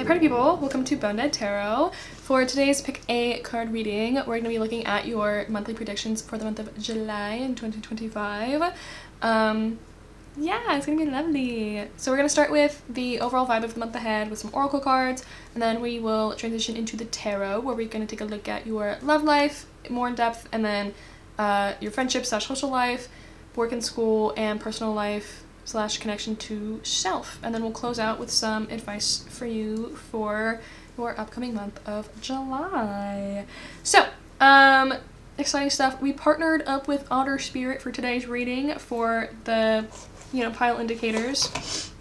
party people, welcome to Bone Dead Tarot. For today's pick a card reading, we're going to be looking at your monthly predictions for the month of July in 2025. Yeah, it's gonna be lovely. So we're gonna start with the overall vibe of the month ahead with some oracle cards, and then we will transition into the tarot, where we're gonna take a look at your love life more in depth, and then your friendship / social life, work and school, and personal life / connection to self. And then we'll close out with some advice for you for your upcoming month of July. So, exciting stuff. We partnered up with Otter Spirit for today's reading for the, pile indicators.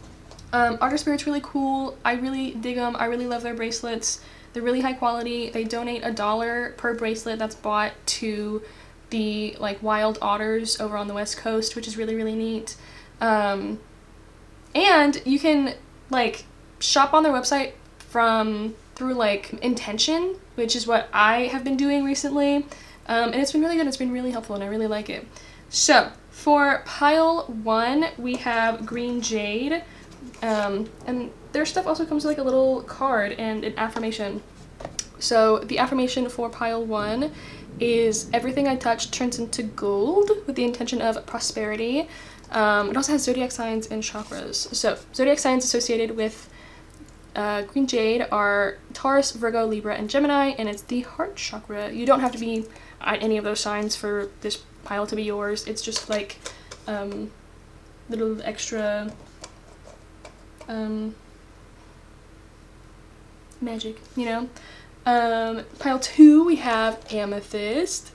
Otter Spirit's really cool. I really dig them. I really love their bracelets. They're really high quality. They donate $1 per bracelet that's bought to the wild otters over on the West Coast, which is really, really neat. And you can shop on their website through intention, which is what I have been doing recently. And it's been really good. It's been really helpful and I really like it. So for pile 1, we have green jade. And their stuff also comes with a little card and an affirmation. So the affirmation for pile 1 is everything I touch turns into gold, with the intention of prosperity. It also has zodiac signs and chakras. So zodiac signs associated with green jade are Taurus, Virgo, Libra, and Gemini, and it's the heart chakra. You don't have to be at any of those signs for this pile to be yours. It's just little extra magic, Pile 2, we have amethyst.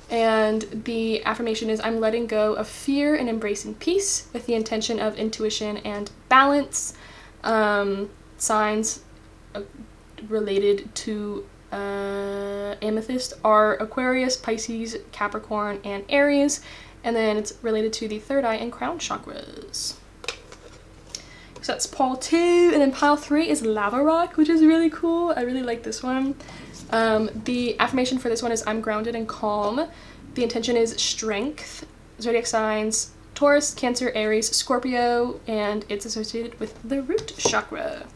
And the affirmation is, I'm letting go of fear and embracing peace, with the intention of intuition and balance. Signs related to amethyst are Aquarius, Pisces, Capricorn, and Aries. And then it's related to the third eye and crown chakras. So that's pile 2. And then pile 3 is lava rock, which is really cool. I really like this one. The affirmation for this one is, I'm grounded and calm. The intention is strength. Zodiac signs, Taurus, Cancer, Aries, Scorpio, and it's associated with the root chakra.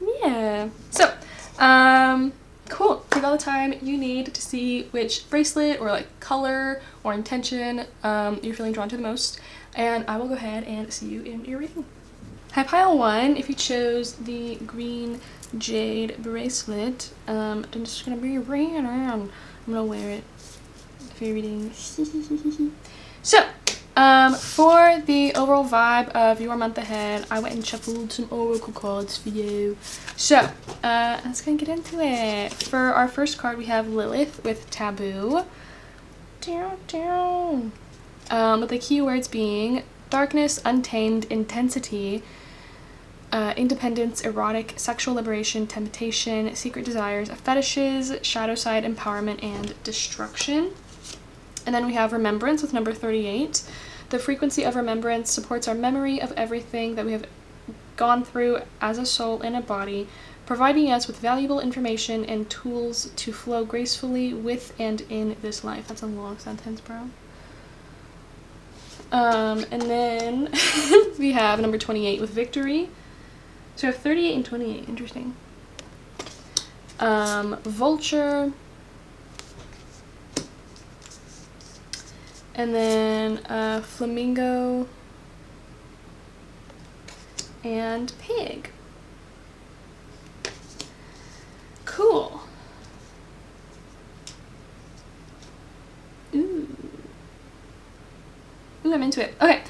Yeah. So, cool. Take all the time you need to see which bracelet or color or intention you're feeling drawn to the most. And I will go ahead and see you in your reading. Hi, pile 1. If you chose the green jade bracelet, I'm just gonna be wearing around. I'm gonna wear it for your reading. So, for the overall vibe of your month ahead, I went and shuffled some oracle cards for you. So, let's go and get into it. For our first card, we have Lilith with taboo. With the keywords being darkness, untamed, intensity, independence, erotic, sexual liberation, temptation, secret desires, fetishes, shadow side, empowerment, and destruction. And then we have remembrance with number 38. The frequency of remembrance supports our memory of everything that we have gone through as a soul and a body, providing us with valuable information and tools to flow gracefully with and in this life. That's a long sentence, bro. And then we have number 28 with victory. So we have 38 and 28. Interesting. Vulture. And then flamingo. And pig. Cool. Ooh, I'm into it. Okay.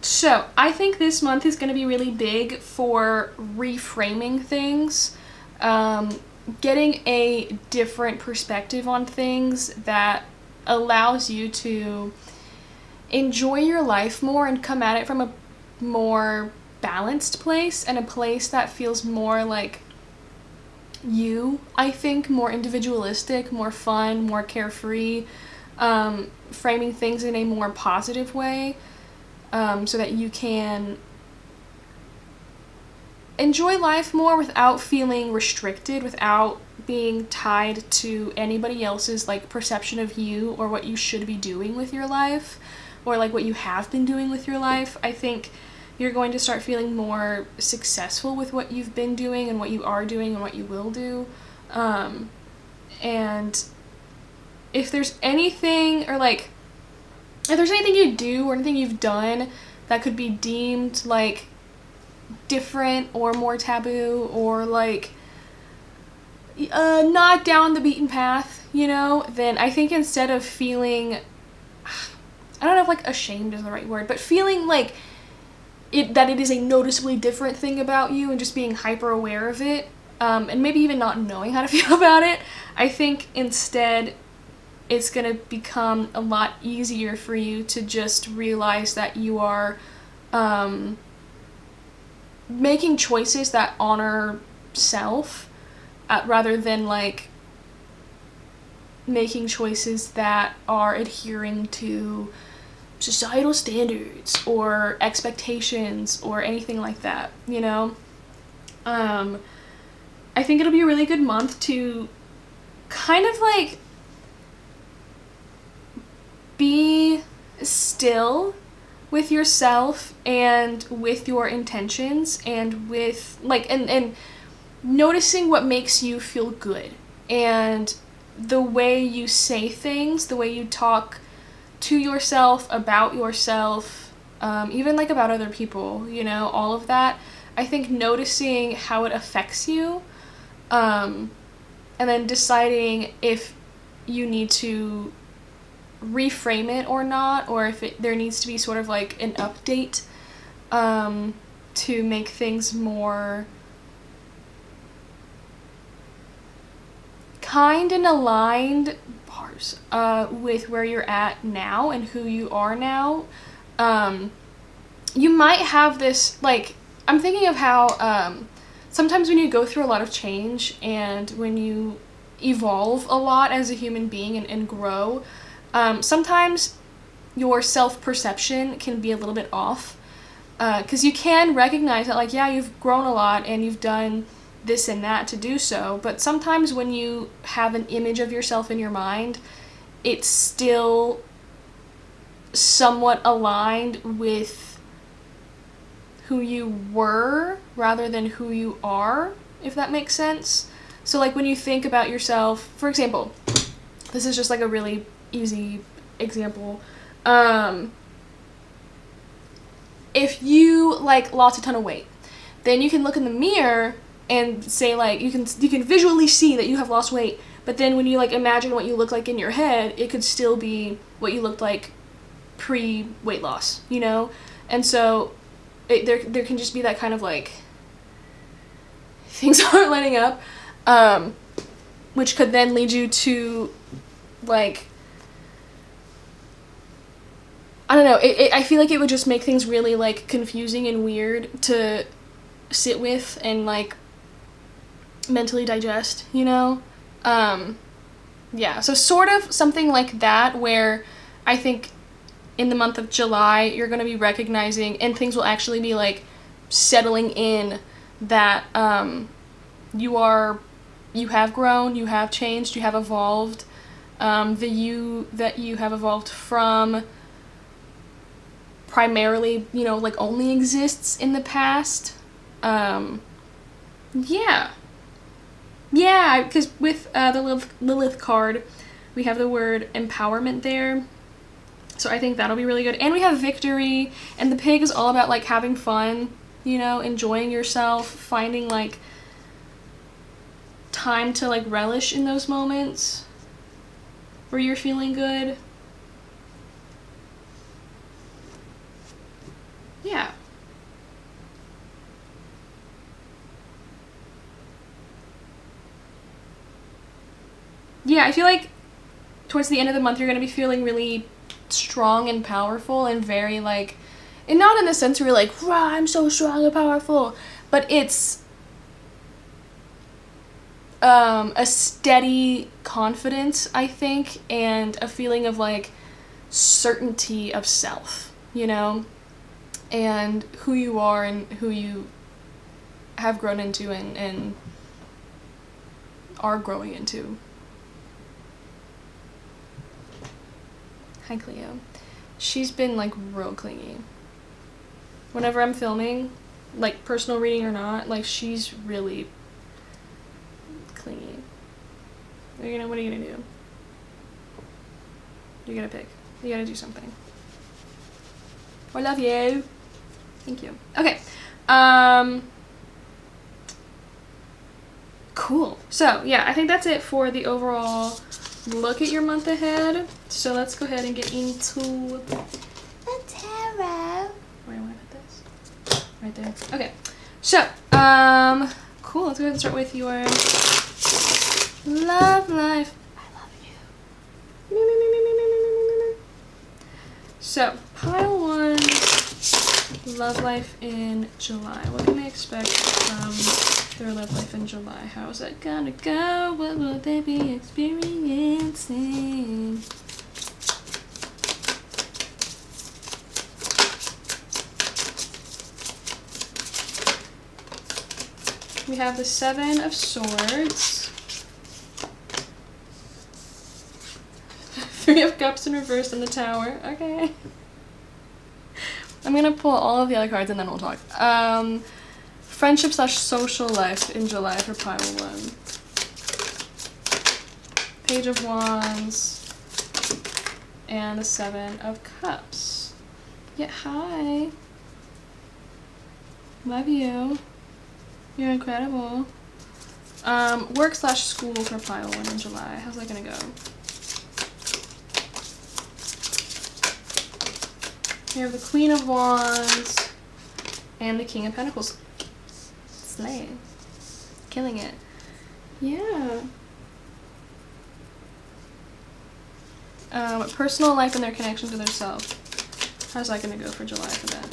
So I think this month is going to be really big for reframing things, getting a different perspective on things that allows you to enjoy your life more and come at it from a more balanced place, and a place that feels more like you, I think, more individualistic, more fun, more carefree, framing things in a more positive way. So that you can enjoy life more without feeling restricted, without being tied to anybody else's perception of you or what you should be doing with your life, or what you have been doing with your life. I think you're going to start feeling more successful with what you've been doing and what you are doing and what you will do. And if there's anything, or like, if there's anything you do or anything you've done that could be deemed like different or more taboo or like not down the beaten path, you know, then I think instead of feeling, I don't know if like ashamed is the right word, but feeling like that it is a noticeably different thing about you and just being hyper aware of it, and maybe even not knowing how to feel about it, I think instead it's going to become a lot easier for you to just realize that you are making choices that honor self, rather than like making choices that are adhering to societal standards or expectations or anything like that, you know? I think it'll be a really good month to kind of like be still with yourself and with your intentions and with like and noticing what makes you feel good, and the way you say things, the way you talk to yourself, about yourself, even like about other people, you know, all of that. I think noticing how it affects you, and then deciding if you need to reframe it or not, or if there needs to be sort of like an update to make things more kind and aligned with where you're at now and who you are now. You might have this, like, I'm thinking of how sometimes when you go through a lot of change and when you evolve a lot as a human being and grow, sometimes your self-perception can be a little bit off, because you can recognize that, like, yeah, you've grown a lot and you've done this and that to do so, but sometimes when you have an image of yourself in your mind, it's still somewhat aligned with who you were rather than who you are, if that makes sense. So like when you think about yourself, for example, this is just like a really easy example. If you like lost a ton of weight, then you can look in the mirror and say like you can visually see that you have lost weight, but then when you like imagine what you look like in your head, it could still be what you looked like pre-weight loss, you know? And so there can just be that kind of like things aren't lining up, which could then lead you to like, I don't know, I feel like it would just make things really like confusing and weird to sit with and like mentally digest, you know? Yeah, so sort of something like that, where I think in the month of July you're going to be recognizing, and things will actually be like settling in, that you have grown, you have changed, you have evolved. The you that you have evolved from primarily, you know, like only exists in the past. Yeah, because with the Lilith card, we have the word empowerment there. So I think that'll be really good. And we have victory, and the pig is all about like having fun, you know, enjoying yourself, finding like time to like relish in those moments where you're feeling good. Yeah. Yeah, I feel like towards the end of the month you're going to be feeling really strong and powerful and very like, and not in the sense where you're like, rah, I'm so strong and powerful, but it's a steady confidence, I think, and a feeling of like certainty of self, you know, and who you are and who you have grown into and are growing into. Hi, Cleo. She's been like real clingy. whenever I'm filming, like personal reading or not, like she's really clingy. What are you gonna do? You're gonna pick. You gotta do something. I love you. Thank you. Okay. Cool. So yeah, I think that's it for the overall look at your month ahead. So let's go ahead and get into the tarot. Where do I want to put this? Right there. Okay. So, cool. Let's go ahead and start with your love life. I love you. So, pile 1, love life in July. What can they expect from their love life in July? How is that gonna go? What will they be experiencing? We have the 7 of Swords, 3 of Cups in reverse, and the Tower. Okay. I'm gonna pull all of the other cards and then we'll talk. Friendship / social life in July for pile 1. Page of Wands and the 7 of Cups. Yeah, hi. Love you. You're incredible. Work / school for pile 1 in July. How's that gonna go? We have the Queen of Wands and the King of Pentacles. Slay. Killing it. Yeah. Personal life and their connection to their self. How's that gonna go for July for them?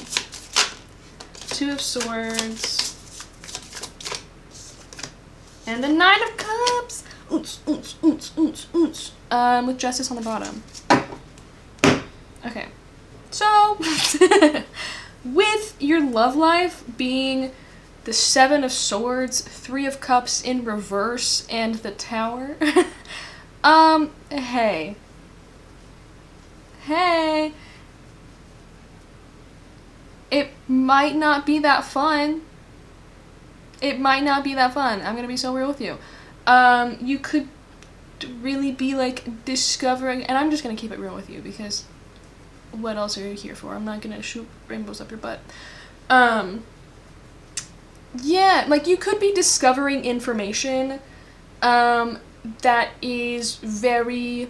2 of Swords. And the 9 of Cups! Oons, oons, oons, oons, oons. With Justice on the bottom. Okay. So, with your love life being the 7 of Swords, 3 of Cups in reverse, and the Tower, hey. Hey. It might not be that fun. It might not be that fun. I'm gonna be so real with you. You could really be like discovering, and I'm just gonna keep it real with you because what else are you here for? I'm not gonna shoot rainbows up your butt. Yeah, like you could be discovering information that is very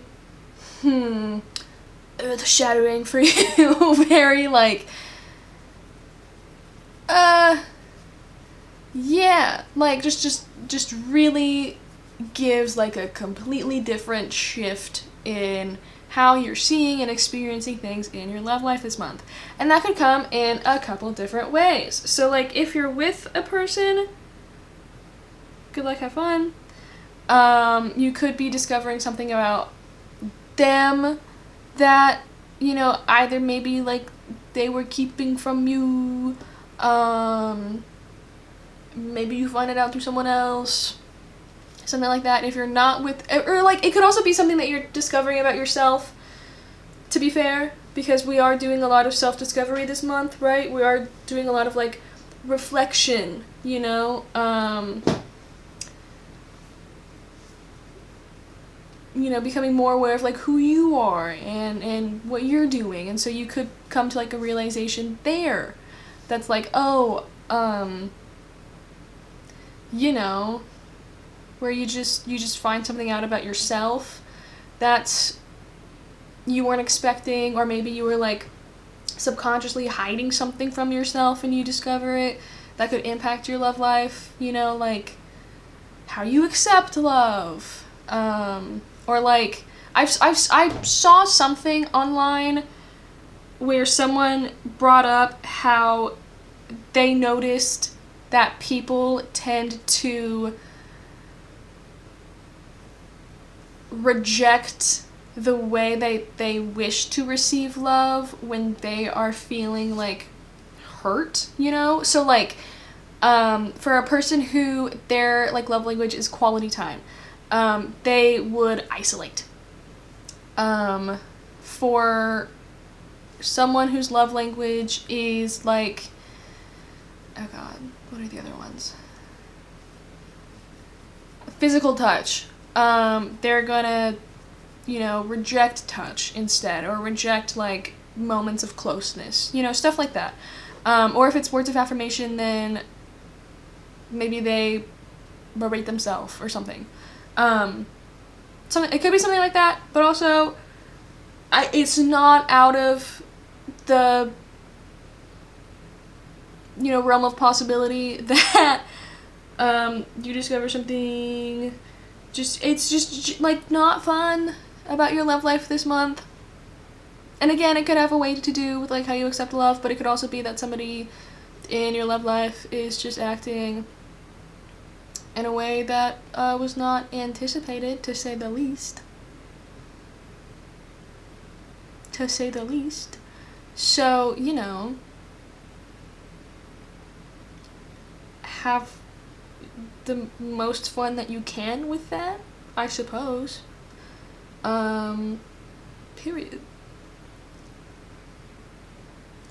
earth-shattering for you. Very like yeah, like just really gives like a completely different shift in how you're seeing and experiencing things in your love life this month. And that could come in a couple different ways. So like if you're with a person, good luck, have fun. You could be discovering something about them that, you know, either maybe like they were keeping from you, maybe you find it out through someone else, something like that. If you're not with, or like it could also be something that you're discovering about yourself, to be fair, because we are doing a lot of self-discovery this month, right? We are doing a lot of like reflection, you know, becoming more aware of like who you are and what you're doing. And so you could come to like a realization there that's like, oh, you know, where you just find something out about yourself that's you weren't expecting, or maybe you were like subconsciously hiding something from yourself and you discover it that could impact your love life, you know, like how you accept love, or like I saw something online where someone brought up how they noticed that people tend to reject the way they wish to receive love when they are feeling like hurt, you know? So like for a person who their like love language is quality time, they would isolate. For someone whose love language is like oh god, what are the other ones? Physical touch. They're gonna, you know, reject touch instead, or reject, like, moments of closeness, you know, stuff like that. Or if it's words of affirmation, then maybe they berate themselves or something. It could be something like that, but also, it's not out of the, you know, realm of possibility that you discover something it's just like not fun about your love life this month. And again, it could have a way to do with like how you accept love, but it could also be that somebody in your love life is just acting in a way that was not anticipated, to say the least. To say the least. So, you know, have the most fun that you can with that, I suppose. Period.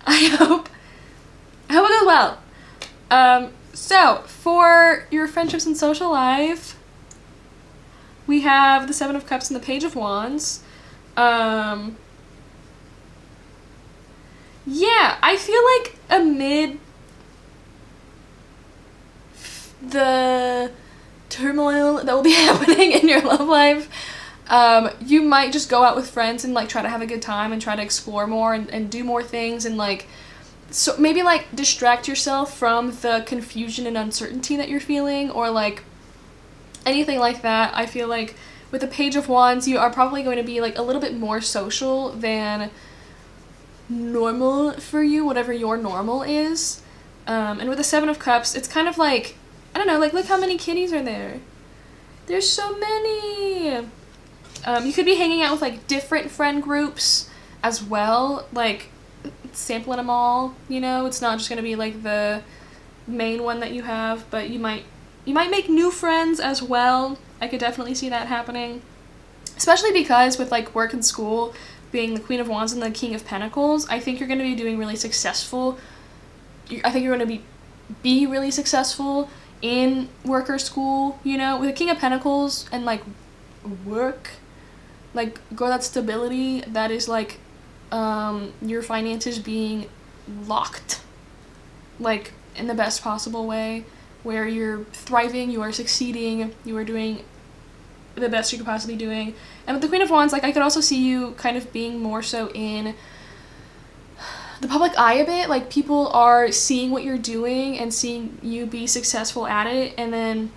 I hope it goes well. So, for your friendships and social life, we have the Seven of Cups and the Page of Wands. Yeah, I feel like amid the turmoil that will be happening in your love life, you might just go out with friends and like try to have a good time and try to explore more and do more things and like, so maybe like distract yourself from the confusion and uncertainty that you're feeling, or like anything like that. I feel like with the Page of Wands, you are probably going to be like a little bit more social than normal for you, whatever your normal is. And with the Seven of Cups, it's kind of like, I don't know, like look how many kitties are there. There's so many. You could be hanging out with like different friend groups as well, like sampling them all, you know. It's not just gonna be like the main one that you have, but you might make new friends as well. I could definitely see that happening, especially because with like work and school being the Queen of Wands and the King of Pentacles, I think you're going to be doing really successful. I think you're going to be really successful in work or school, you know, with the King of Pentacles and like work, like grow that stability. That is like your finances being locked, like in the best possible way, where you're thriving, you are succeeding, you are doing the best you could possibly doing. And with the Queen of Wands, like I could also see you kind of being more so in the public eye a bit, like people are seeing what you're doing and seeing you be successful at it, and then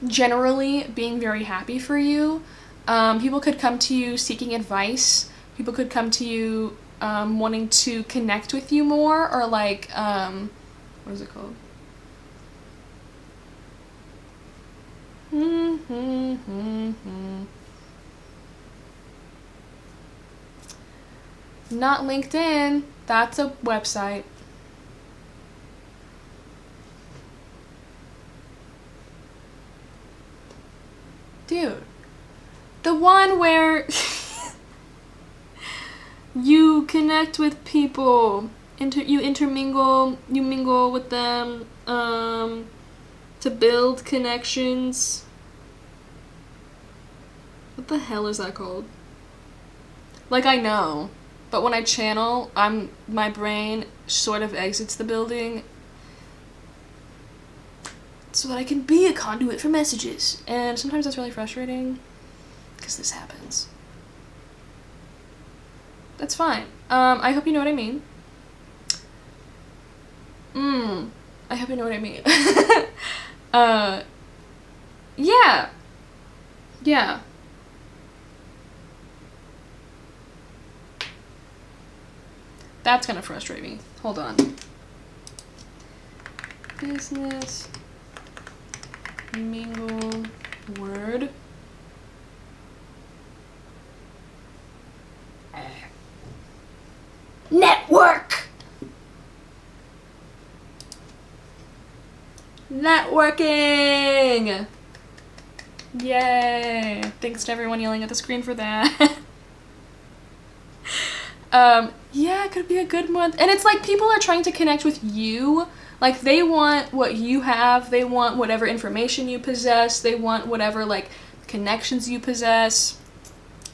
generally being very happy for you. People could come to you seeking advice. People could come to you wanting to connect with you more, or like what is it called? Not LinkedIn. That's a website. Dude. The one where you connect with people. You intermingle. You mingle with them. To build connections. What the hell is that called? Like, I know, but when I channel, my brain sort of exits the building so that I can be a conduit for messages. And sometimes that's really frustrating because this happens. That's fine. I hope you know what I mean. I hope you know what I mean. Yeah. Yeah. That's gonna frustrate me. Hold on. Business. Mingle. Word. Network! Networking! Yay! Thanks to everyone yelling at the screen for that. Yeah, it could be a good month. And it's like people are trying to connect with you Like, they want what you have, they want whatever information you possess, they want whatever, like, connections you possess.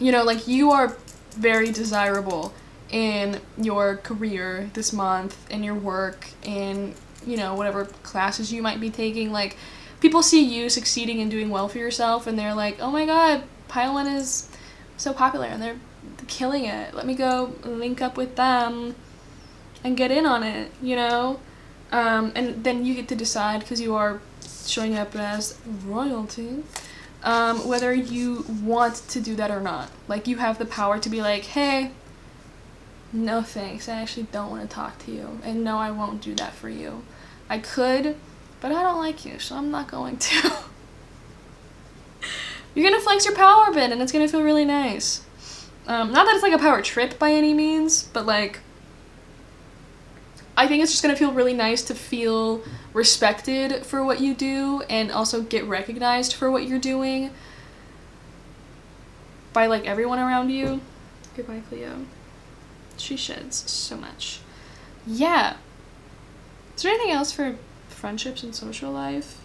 You know, like, you are very desirable in your career this month, in your work, in, you know, whatever classes you might be taking. Like, people see you succeeding and doing well for yourself, and they're like, oh my god, Pile 1 is so popular, and they're killing it. Let me go link up with them and get in on it, you know? And then you get to decide, because you are showing up as royalty, whether you want to do that or not. Like, you have the power to be like, hey, no thanks, I actually don't want to talk to you, and no, I won't do that for you. I could, but I don't like you, so I'm not going to. You're gonna flex your power a bit, and it's gonna feel really nice. Not that it's like a power trip by any means, but like, I think it's just gonna feel really nice to feel respected for what you do, and also get recognized for what you're doing by like everyone around you. Goodbye, Cleo. She sheds so much. Yeah. Is there anything else for friendships and social life?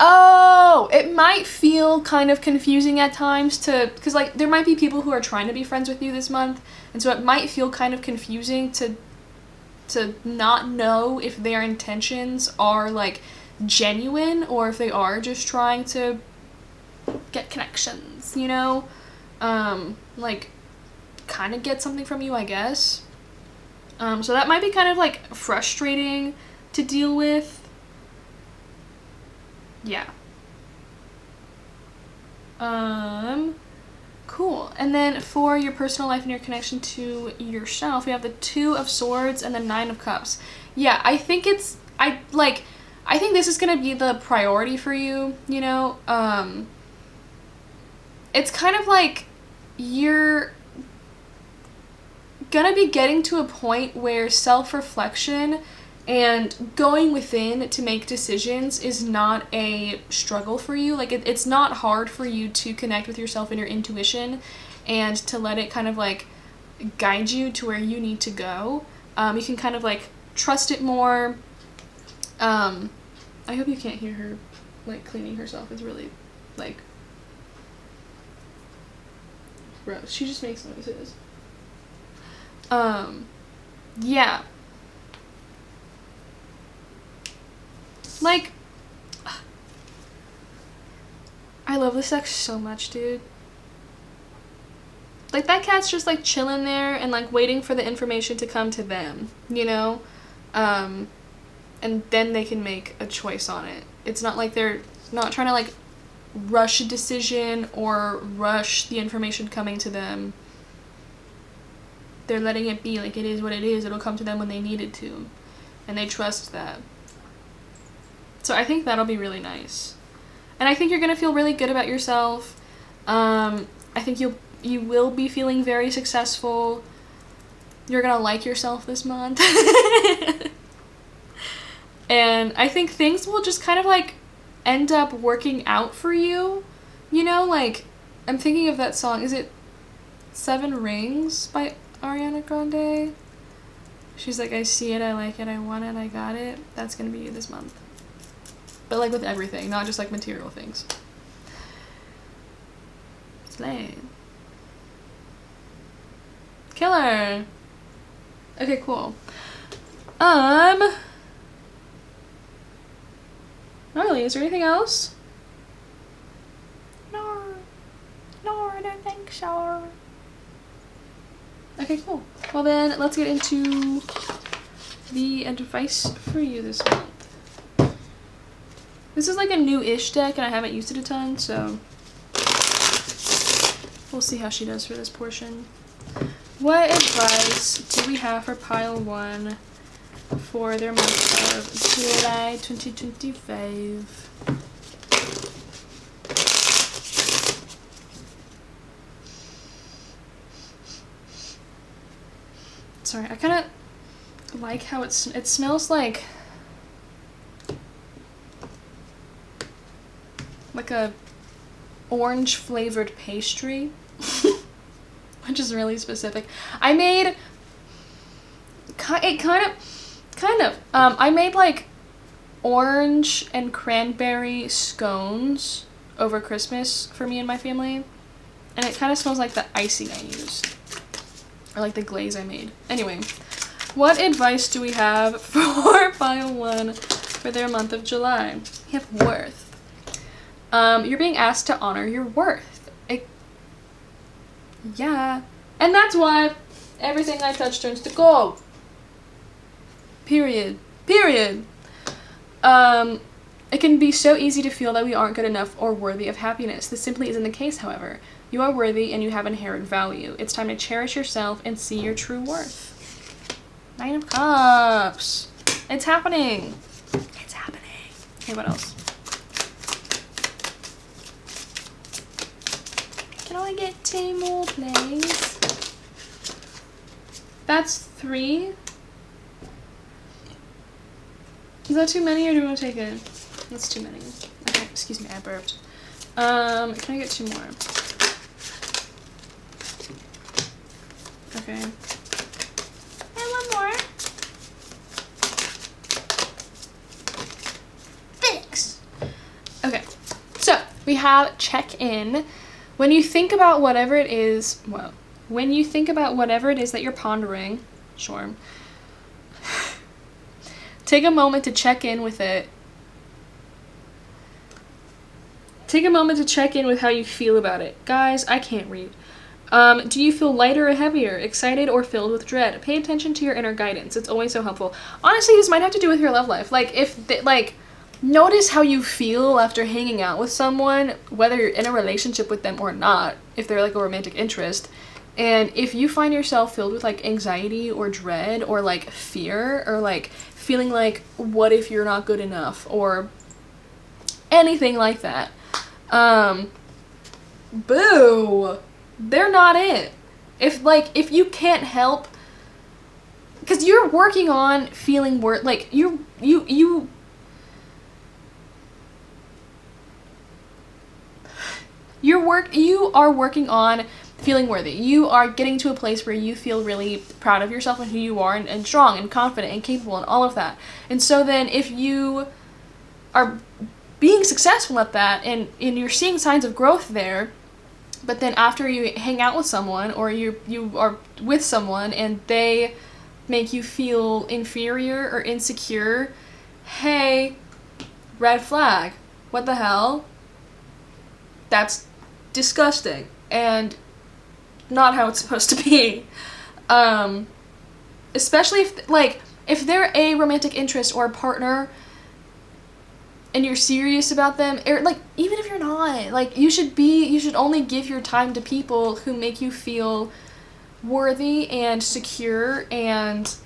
Oh, it might feel kind of confusing at times because like there might be people who are trying to be friends with you this month, and so it might feel kind of confusing to not know if their intentions are like genuine or if they are just trying to get connections, you know? Like kind of get something from you, I guess. So that might be kind of like frustrating to deal with. Yeah. Cool. And then for your personal life and your connection to yourself, we have the 2 of Swords and the 9 of Cups. Yeah, I think I think this is gonna be the priority for you, you know? It's kind of like you're gonna be getting to a point where self-reflection and going within to make decisions is not a struggle for you. Like, it's not hard for you to connect with yourself and your intuition and to let it kind of, like, guide you to where you need to go. You can kind of, like, trust it more. I hope you can't hear her, like, cleaning herself. It's really, like, gross. She just makes noises. Yeah. Like, I love this deck so much, dude. Like, that cat's just, like, chilling there and, like, waiting for the information to come to them, you know? And then they can make a choice on it. It's not like they're not trying to, like, rush a decision or rush the information coming to them. They're letting it be, like, it is what it is. It'll come to them when they need it to. And they trust that. So I think that'll be really nice. And I think you're gonna feel really good about yourself. I think you will be feeling very successful. You're gonna like yourself this month. And I think things will just kind of like end up working out for you. You know, like, I'm thinking of that song. Is it 7 Rings by Ariana Grande? She's like, I see it, I like it, I want it, I got it. That's gonna be you this month. But like with everything, not just like material things. Slay. Killer. Okay, cool. Not really. Is there anything else? No, I don't think so. Okay, cool. Well then, let's get into the advice for you this month. This is like a new-ish deck, and I haven't used it a ton, so we'll see how she does for this portion. What advice do we have for Pile 1 for their month of July 2025? Sorry, I kind of like how it smells like a orange flavored pastry, which is really specific. I made Kind of. I made like orange and cranberry scones over Christmas for me and my family. And it kind of smells like the icing I used. Or like the glaze I made. Anyway, what advice do we have for pile 1 for their month of July? We have worth. You're being asked to honor your worth. Yeah. And that's why everything I touch turns to gold. Period. Period. It can be so easy to feel that we aren't good enough or worthy of happiness. This simply isn't the case, however. You are worthy and you have inherent value. It's time to cherish yourself and see your true worth. 9 of Cups. It's happening. It's happening. Okay, what else? Can I get 2 more, please? That's 3. Is that too many or do you want to take it? That's too many. Okay, excuse me, I burped. Can I get 2 more? Okay. And 1 more. Thanks. Okay, so we have check-in. When you think about whatever it is, when you think about whatever it is that you're pondering, sure, take a moment to check in with it. Take a moment to check in with how you feel about it. Guys, I can't read. Do you feel lighter or heavier, excited or filled with dread? Pay attention to your inner guidance. It's always so helpful. Honestly, this might have to do with your love life. Like, notice how you feel after hanging out with someone, whether you're in a relationship with them or not, if they're like a romantic interest. And if you find yourself filled with like anxiety or dread or like fear or like feeling like, what if you're not good enough or anything like that, boo, they're not it. If you can't help, because you're working on feeling like you are working on feeling worthy. You are getting to a place where you feel really proud of yourself and who you are and strong and confident and capable and all of that. And so then if you are being successful at that and you're seeing signs of growth there, but then after you hang out with someone or you are with someone and they make you feel inferior or insecure, hey, red flag. What the hell? That's disgusting and not how it's supposed to be. Especially if they're a romantic interest or a partner and you're serious about them, or like even if you're not, like you should only give your time to people who make you feel worthy and secure and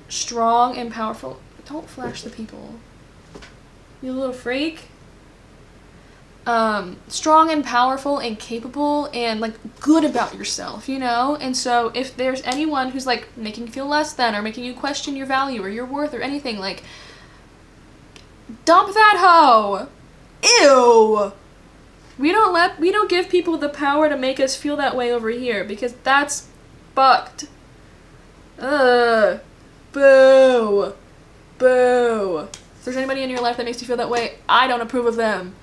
strong and powerful. Don't flash the people, you little freak. Strong and powerful and capable and like good about yourself, you know? And so if there's anyone who's like making you feel less than or making you question your value or your worth or anything, like dump that hoe. Ew. We don't give people the power to make us feel that way over here because that's fucked. Ugh. Boo. Boo. If there's anybody in your life that makes you feel that way, I don't approve of them.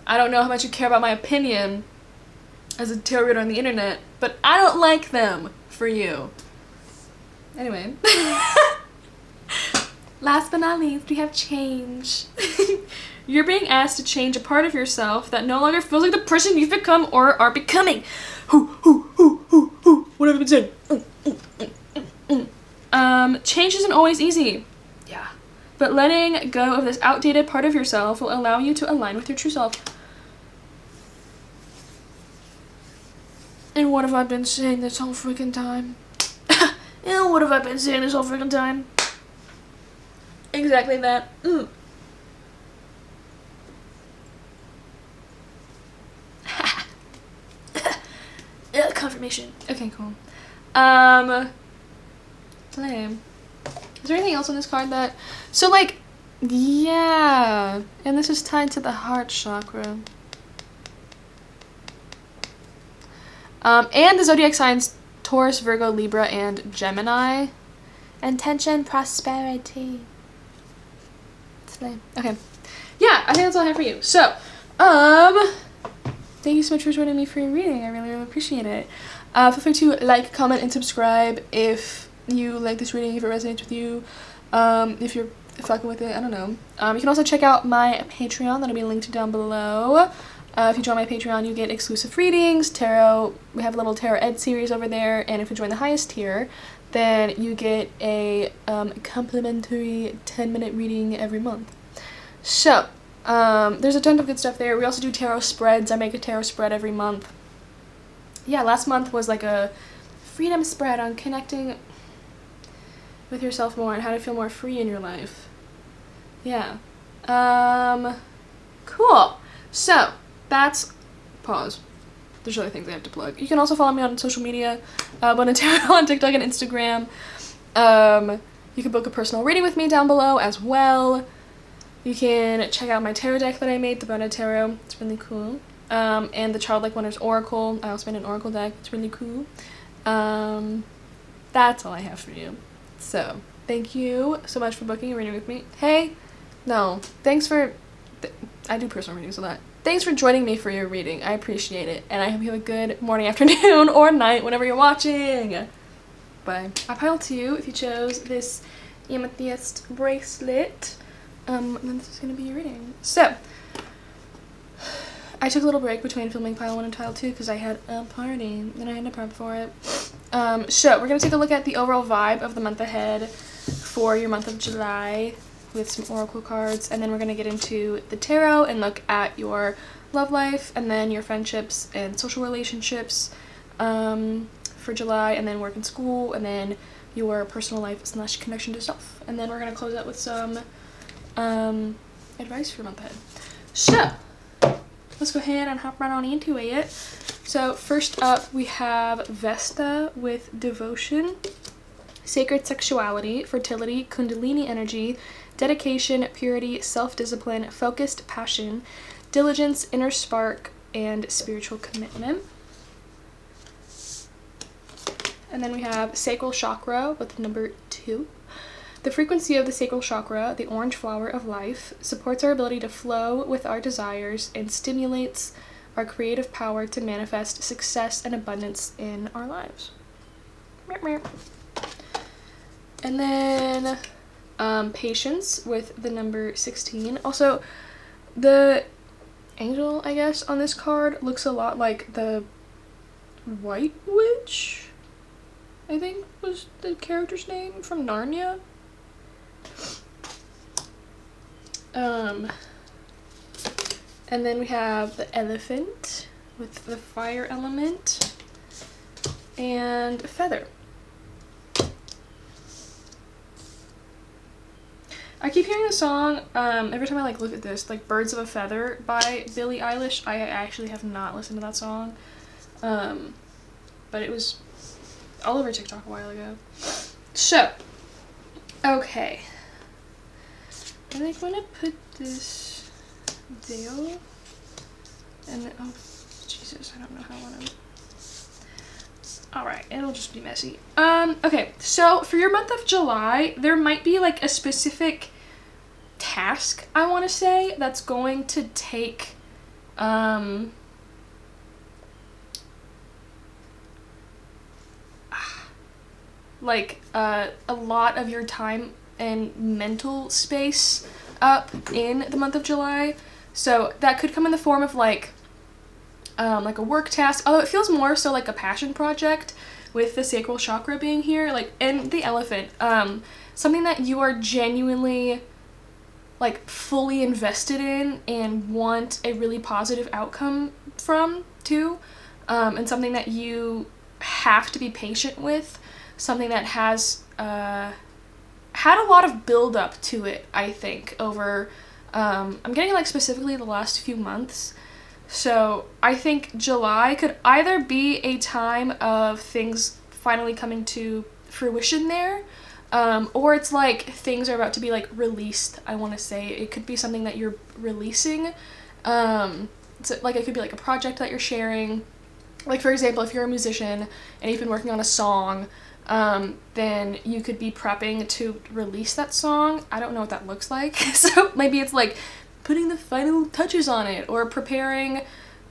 I don't know how much you care about my opinion as a tarot reader on the internet, but I don't like them for you. Anyway. Last but not least, we have change. You're being asked to change a part of yourself that no longer feels like the person you've become or are becoming. What have I been saying? Change isn't always easy. Yeah. But letting go of this outdated part of yourself will allow you to align with your true self. And what have I been saying this whole freaking time? And what have I been saying this whole freaking time? Exactly that. Confirmation. Okay, cool. Lame. Is there anything else on this card that... So, like, yeah. And this is tied to the heart chakra. And the zodiac signs Taurus, Virgo, Libra, and Gemini. Intention, prosperity. Slay. Okay. Yeah, I think that's all I have for you. So, thank you so much for joining me for your reading. I really, really appreciate it. Feel free to like, comment, and subscribe if you like this reading, if it resonates with you, if you're fucking with it, I don't know. You can also check out my Patreon, that'll be linked down below. If you join my Patreon, you get exclusive readings, tarot, we have a little tarot ed series over there, and if you join the highest tier, then you get a complimentary 10-minute reading every month. So, there's a ton of good stuff there. We also do tarot spreads. I make a tarot spread every month. Yeah, last month was like a freedom spread on connecting with yourself more and how to feel more free in your life. Yeah. Cool. So, that's... Pause. There's other things I have to plug. You can also follow me on social media, Bonataro on TikTok and Instagram. You can book a personal reading with me down below as well. You can check out my tarot deck that I made, the Bonataro. It's really cool. And the Childlike Wonders Oracle. I also made an Oracle deck. It's really cool. That's all I have for you. So, thank you so much for booking a reading with me. Hey, no, thanks for... I do personal readings a lot. Thanks for joining me for your reading. I appreciate it. And I hope you have a good morning, afternoon, or night, whenever you're watching. Bye. I pile 2 if you chose this amethyst bracelet. Then this is going to be your reading. So, I took a little break between filming pile 1 and pile 2 because I had a party and I had to prep for it. So, we're going to take a look at the overall vibe of the month ahead for your month of July with some oracle cards, and then we're going to get into the tarot and look at your love life and then your friendships and social relationships for July, and then work and school, and then your personal life / connection to self. And then we're going to close out with some advice for your month ahead. So, let's go ahead and hop right on into it. So, first up we have Vesta with devotion, sacred sexuality, fertility, kundalini energy, dedication, purity, self-discipline, focused passion, diligence, inner spark, and spiritual commitment. And then we have sacral chakra with number 2. The frequency of the sacral chakra, the orange flower of life, supports our ability to flow with our desires and stimulates our creative power to manifest success and abundance in our lives. And then patience with the number 16. Also, the angel, I guess, on this card looks a lot like the White Witch, I think was the character's name from Narnia. And then we have the elephant with the fire element and feather. I keep hearing the song every time I like look at this, like Birds of a Feather by Billie Eilish. I actually have not listened to that song, but it was all over TikTok a while ago. So, okay, and I'm gonna put this there, and then, oh Jesus, I don't know how I want to. Alright, it'll just be messy. Okay, so for your month of July, there might be like a specific task, I want to say, that's going to take, a lot of your time and mental space up in the month of July. So that could come in the form of like a work task, although it feels more so like a passion project with the sacral chakra being here, like, and the elephant, something that you are genuinely like fully invested in and want a really positive outcome from too, and something that you have to be patient with, something that has had a lot of build up to it, I think, over I'm getting like specifically the last few months. So I think July could either be a time of things finally coming to fruition there, or it's like things are about to be like released, I want to say. It could be something that you're releasing. So like it could be like a project that you're sharing. Like for example, if you're a musician and you've been working on a song then you could be prepping to release that song. I don't know what that looks like. So maybe it's like putting the final touches on it, or preparing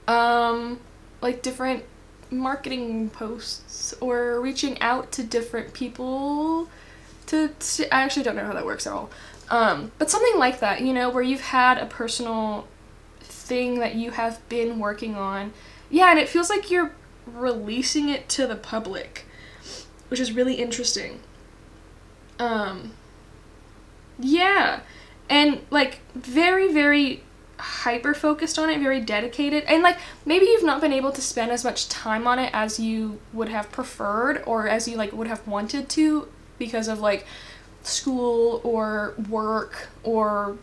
like different marketing posts, or reaching out to different people to I actually don't know how that works at all. But something like that, you know, where you've had a personal thing that you have been working on. Yeah, and it feels like you're releasing it to the public, which is really interesting. Yeah, and like very, very hyper focused on it, very dedicated, and like maybe you've not been able to spend as much time on it as you would have preferred, or as you like would have wanted to, because of like school or work, or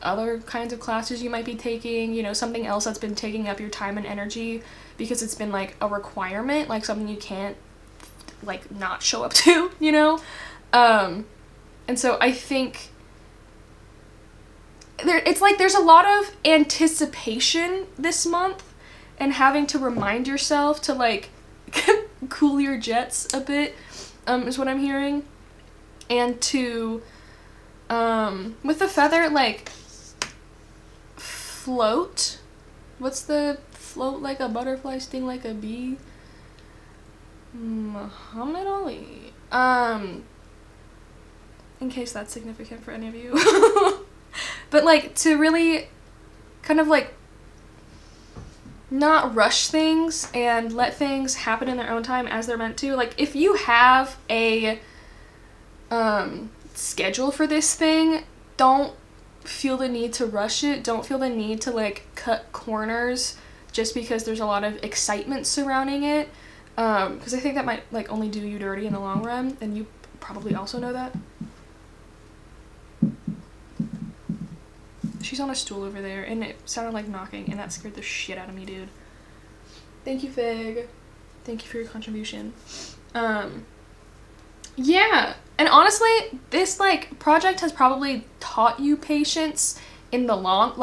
other kinds of classes you might be taking, you know, something else that's been taking up your time and energy because it's been like a requirement, like something you can't like not show up to, you know. And so I think it's like there's a lot of anticipation this month, and having to remind yourself to like cool your jets a bit, is what I'm hearing. And to with the feather, like float. What's the float like a butterfly, sting like a bee? Muhammad Ali. In case that's significant for any of you. But like to really kind of like not rush things and let things happen in their own time as they're meant to. Like if you have a schedule for this thing, don't feel the need to rush it. Don't feel the need to like cut corners just because there's a lot of excitement surrounding it. Because I think that might like only do you dirty in the long run, and you probably also know that. She's on a stool over there, and it sounded like knocking, and that scared the shit out of me, dude. Thank you, Fig. Thank you for your contribution. Yeah, and honestly, this like project has probably taught you patience in the long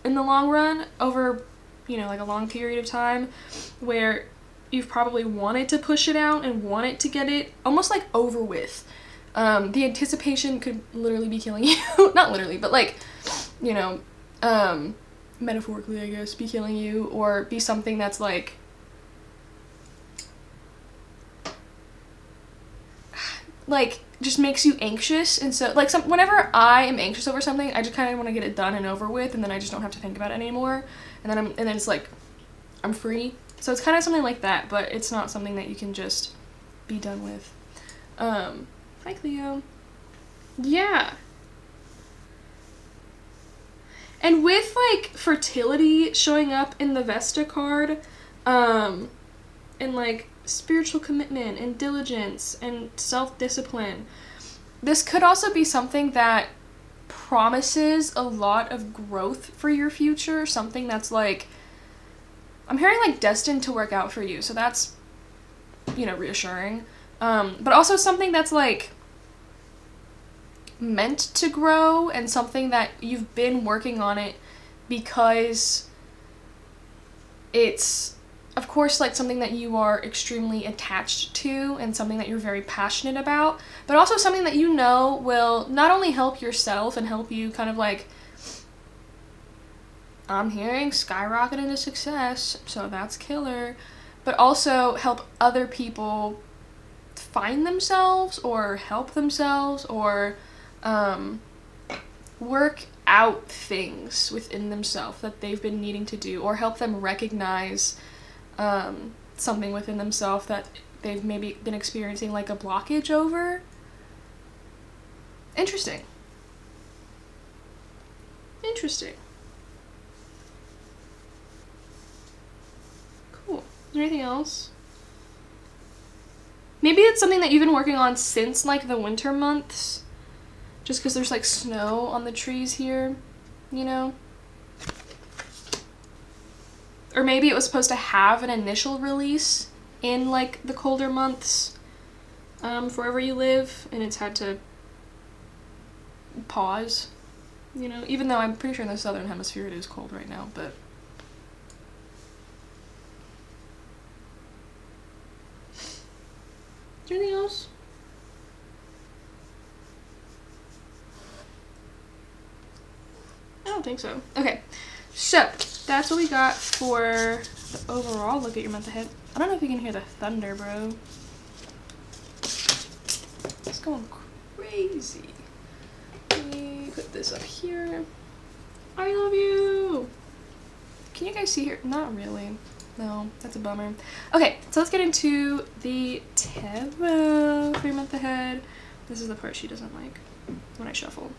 run, over, you know, like a long period of time, where you've probably wanted to push it out and wanted to get it almost like over with. The anticipation could literally be killing you. Not literally, but like, you know, metaphorically, I guess, be killing you, or be something that's like just makes you anxious. And so like whenever I am anxious over something, I just kind of want to get it done and over with, and then I just don't have to think about it anymore, and then it's like I'm free. So it's kind of something like that, but it's not something that you can just be done with. Hi, Cleo. Yeah. And with like fertility showing up in the Vesta card, and like spiritual commitment and diligence and self-discipline, this could also be something that promises a lot of growth for your future, something that's like, I'm hearing like destined to work out for you, so that's, you know, reassuring. But also something that's like meant to grow, and something that you've been working on it because it's, of course, like something that you are extremely attached to and something that you're very passionate about, but also something that you know will not only help yourself and help you kind of like, I'm hearing skyrocket into success, so that's killer, but also help other people find themselves or help themselves, or work out things within themselves that they've been needing to do, or help them recognize something within themselves that they've maybe been experiencing like a blockage over. Interesting. Cool. Is there anything else? Maybe it's something that you've been working on since like the winter months, just because there's like snow on the trees here, you know? Or maybe it was supposed to have an initial release in like the colder months, for wherever you live, and it's had to pause, you know? Even though I'm pretty sure in the southern hemisphere it is cold right now, but there anything else? I don't think so. Okay, so that's what we got for the overall look at your month ahead. I don't know if you can hear the thunder, bro. It's going crazy. Let me put this up here. I love you. Can you guys see here? Not really. No, that's a bummer. Okay, so let's get into the tarot for your month ahead. This is the part she doesn't like when I shuffle.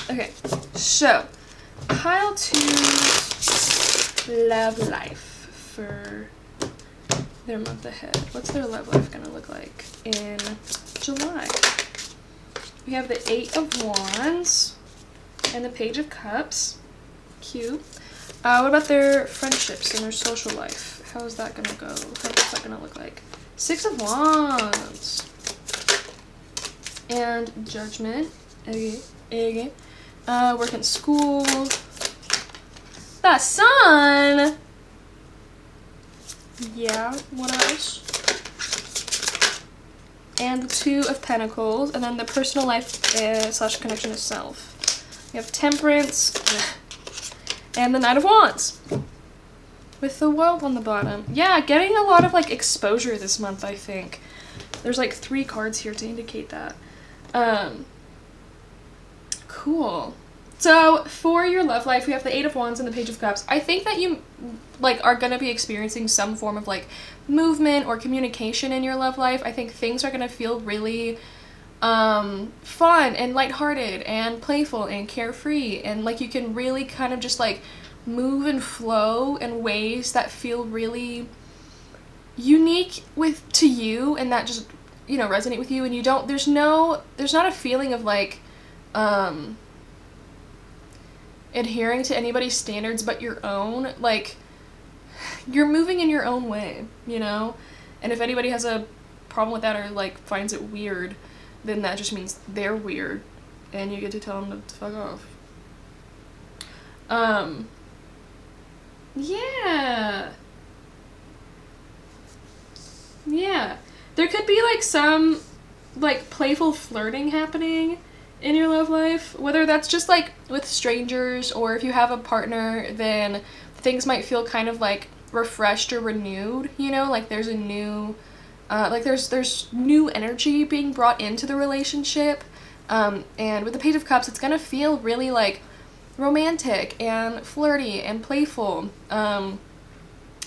Okay, so pile 2's love life for their month ahead. What's their love life gonna look like in July? We have the 8 of Wands and the Page of Cups. Cute. What about their friendships and their social life? How is that gonna go? What's that gonna look like? 6 of Wands. And Judgment. Okay. Work in school. The Sun. Yeah, what else? And the 2 of Pentacles. And then the personal life slash connection to self. We have Temperance. And the Knight of Wands. With the World on the bottom. Yeah, getting a lot of like exposure this month, I think. There's like 3 cards here to indicate that. Cool. So for your love life, we have the 8 of Wands and the Page of Cups. I think that you like are going to be experiencing some form of like movement or communication in your love life. I think things are going to feel really fun and lighthearted and playful and carefree, and like you can really kind of just like move and flow in ways that feel really unique to you, and that just, you know, resonate with you, and you don't, there's not a feeling of like adhering to anybody's standards but your own. Like, you're moving in your own way, you know? And if anybody has a problem with that or like finds it weird, then that just means they're weird and you get to tell them to fuck off. Yeah. There could be like some like playful flirting happening in your love life, whether that's just like with strangers, or if you have a partner, then things might feel kind of like refreshed or renewed, you know, like there's a new there's new energy being brought into the relationship. And with the Page of Cups, it's gonna feel really like romantic and flirty and playful,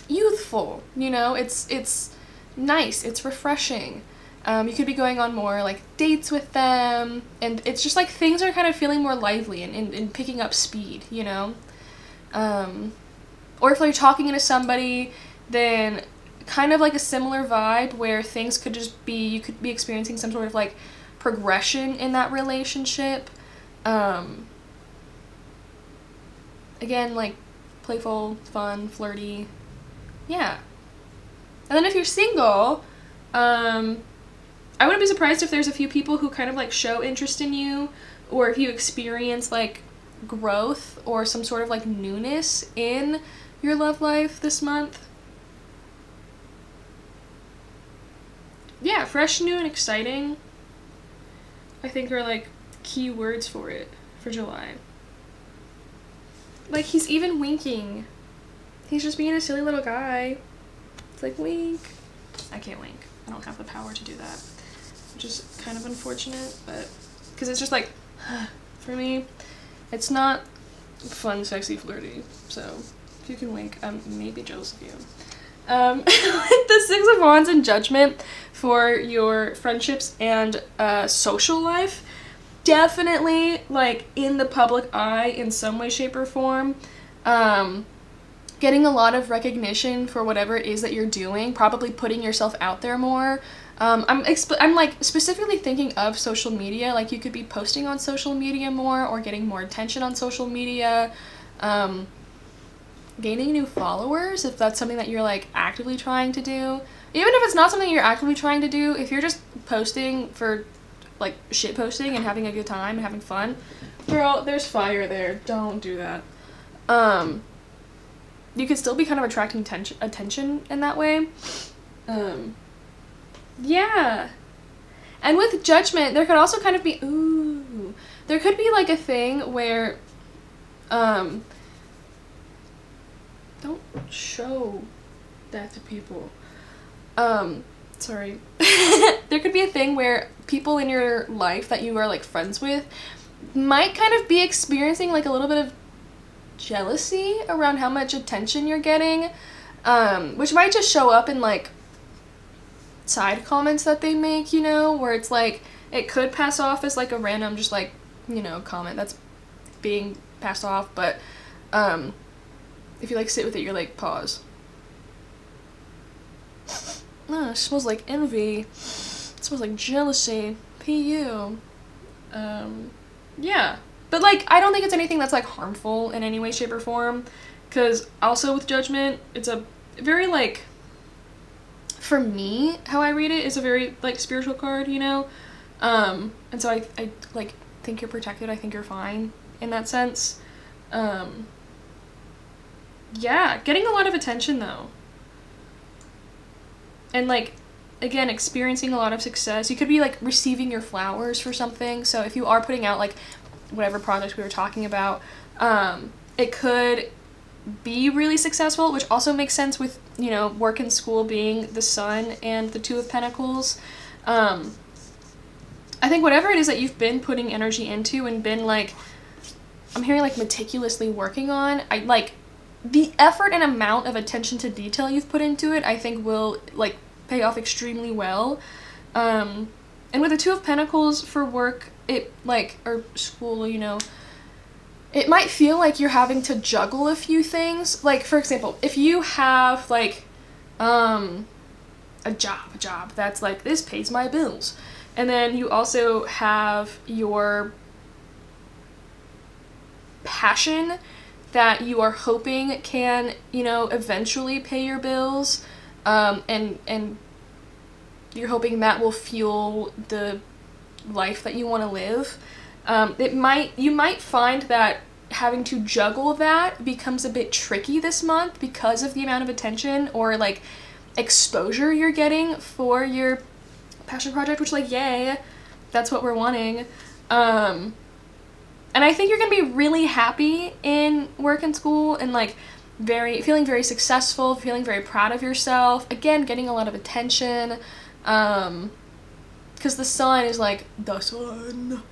youthful, you know, it's nice, it's refreshing. You could be going on more like dates with them, and it's just like things are kind of feeling more lively and picking up speed, you know. Or if you're talking to somebody, then kind of like a similar vibe where things could just be, you could be experiencing some sort of like progression in that relationship. Again, like playful, fun, flirty. Yeah. And then if you're single, I wouldn't be surprised if there's a few people who kind of like show interest in you, or if you experience like growth or some sort of like newness in your love life this month. Yeah, fresh, new, and exciting, I think, are like key words for it for July. Like, he's even winking. He's just being a silly little guy. It's like, wink. I can't wink. I don't have the power to do that. Which is kind of unfortunate, but because it's just like, for me, it's not fun, sexy, flirty. So if you can wink, I'm maybe jealous of you. The 6 of Wands and Judgment for your friendships and social life. Definitely like in the public eye in some way, shape, or form. Getting a lot of recognition for whatever it is that you're doing, probably putting yourself out there more. I'm like specifically thinking of social media. Like, you could be posting on social media more, or getting more attention on social media. Gaining new followers, if that's something that you're like actively trying to do. Even if it's not something you're actively trying to do, if you're just posting for like shit posting and having a good time and having fun, girl, there's fire there. Don't do that. You could still be kind of attracting attention in that way. Yeah. And with Judgment, there could also kind of be, ooh, there could be like a thing where, don't show that to people. Sorry. There could be a thing where people in your life that you are like friends with might kind of be experiencing like a little bit of jealousy around how much attention you're getting, which might just show up in like side comments that they make, you know, where it's like it could pass off as like a random just like, you know, comment that's being passed off, but if you like sit with it, you're like, pause. It smells like envy. It smells like jealousy. PU. Yeah. But, like, I don't think it's anything that's, like, harmful in any way, shape, or form. Because also with Judgment, it's a very, like, for me, how I read it is a very, like, spiritual card, you know? And so I like, think you're protected. I think you're fine in that sense. Yeah. Getting a lot of attention, though. And, like, again, experiencing a lot of success. You could be, like, receiving your flowers for something. So if you are putting out, like, whatever project we were talking about, it could be really successful, which also makes sense with, you know, work and school being the Sun and the Two of Pentacles. I think whatever it is that you've been putting energy into and been, like, I'm hearing, like, meticulously working on, I, like, the effort and amount of attention to detail you've put into it, I think will, like, pay off extremely well. And with the Two of Pentacles for work, it, like, or school, you know, it might feel like you're having to juggle a few things. Like, for example, if you have, like, a job that's, like, this pays my bills. And then you also have your passion that you are hoping can, you know, eventually pay your bills, and you're hoping that will fuel the life that you want to live. You might find that having to juggle that becomes a bit tricky this month because of the amount of attention or, like, exposure you're getting for your passion project, which, like, yay, that's what we're wanting. And I think you're gonna be really happy in work and school and, like, feeling very successful, feeling very proud of yourself. Again, getting a lot of attention, because the Sun is, like, the Sun.